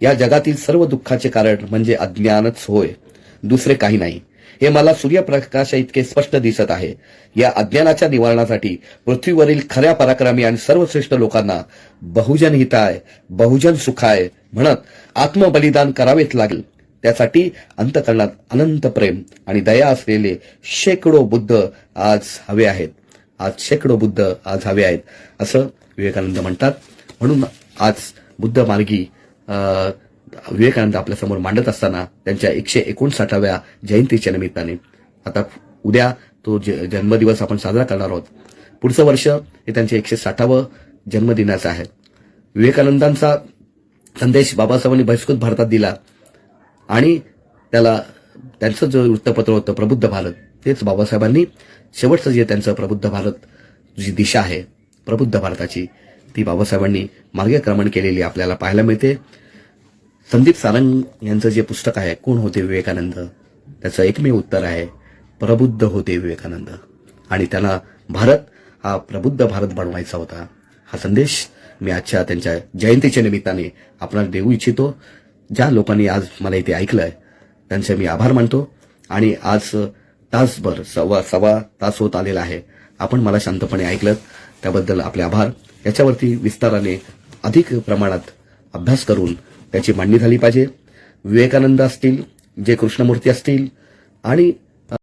या जगातील सर्व दुःखाचे कारण म्हणजे अज्ञानच होय, दुसरे काही नाही. हे मला सूर्यप्रकाशा इतके स्पष्ट दिसत आहे. या अज्ञानाच्या निवारणासाठी पृथ्वीवरील खऱ्या पराक्रमी आणि सर्वश्रेष्ठ लोकांना बहुजन हिताय, बहुजन सुखाय म्हणत आत्मबलिदान करावेच लागेल. त्यासाठी अंतःकरणात अनंत प्रेम आणि दया असलेले शेकडो बुद्ध आज हवे आहेत. शेकडो बुद्ध आज हवे आहेत असं विवेकानंद म्हणतात. म्हणून आज बुद्ध मार्गी विवेकानंद आपल्यासमोर मांडत असताना त्यांच्या 159व्या जयंतीच्या निमित्ताने आता उद्या तो जन्मदिवस आपण साजरा करणार आहोत. पुढचं वर्ष हे त्यांचे 160वं जन्मदिनाचं आहे. विवेकानंदांचा संदेश बाबासाहेबांनी बहिष्कृत भारतात दिला आणि त्याला त्यांचं जे वृत्तपत्र होतं प्रबुद्ध भारत, तेच बाबासाहेबांनी शेवटचं जे त्यांचं प्रबुद्ध भारत जी दिशा आहे प्रबुद्ध भारताची, ती बाबासाहेबांनी मार्गक्रमण केलेली आपल्याला पाहायला मिळते. संदीप सारंग यांचं जे पुस्तक आहे कोण होते विवेकानंद, त्याचं एकमेव उत्तर आहे प्रबुद्ध होते विवेकानंद. आणि त्यांना भारत हा प्रबुद्ध भारत बनवायचा होता. हा संदेश मी आजच्या त्यांच्या जयंतीच्या निमित्ताने आपल्याला देऊ इच्छितो. ज्या लोकांनी आज मला इथे ऐकलंय त्यांचे मी आभार मानतो. आणि आज तासभर सव्वा तास होत आलेला आहे. आपण मला शांतपणे ऐकलं त्याबद्दल आपले आभार. याच्यावरती विस्ताराने अधिक प्रमाणात अभ्यास करून त्याची मांडणी झाली पाहिजे. विवेकानंद असतील, जे कृष्णमूर्ती असतील आणि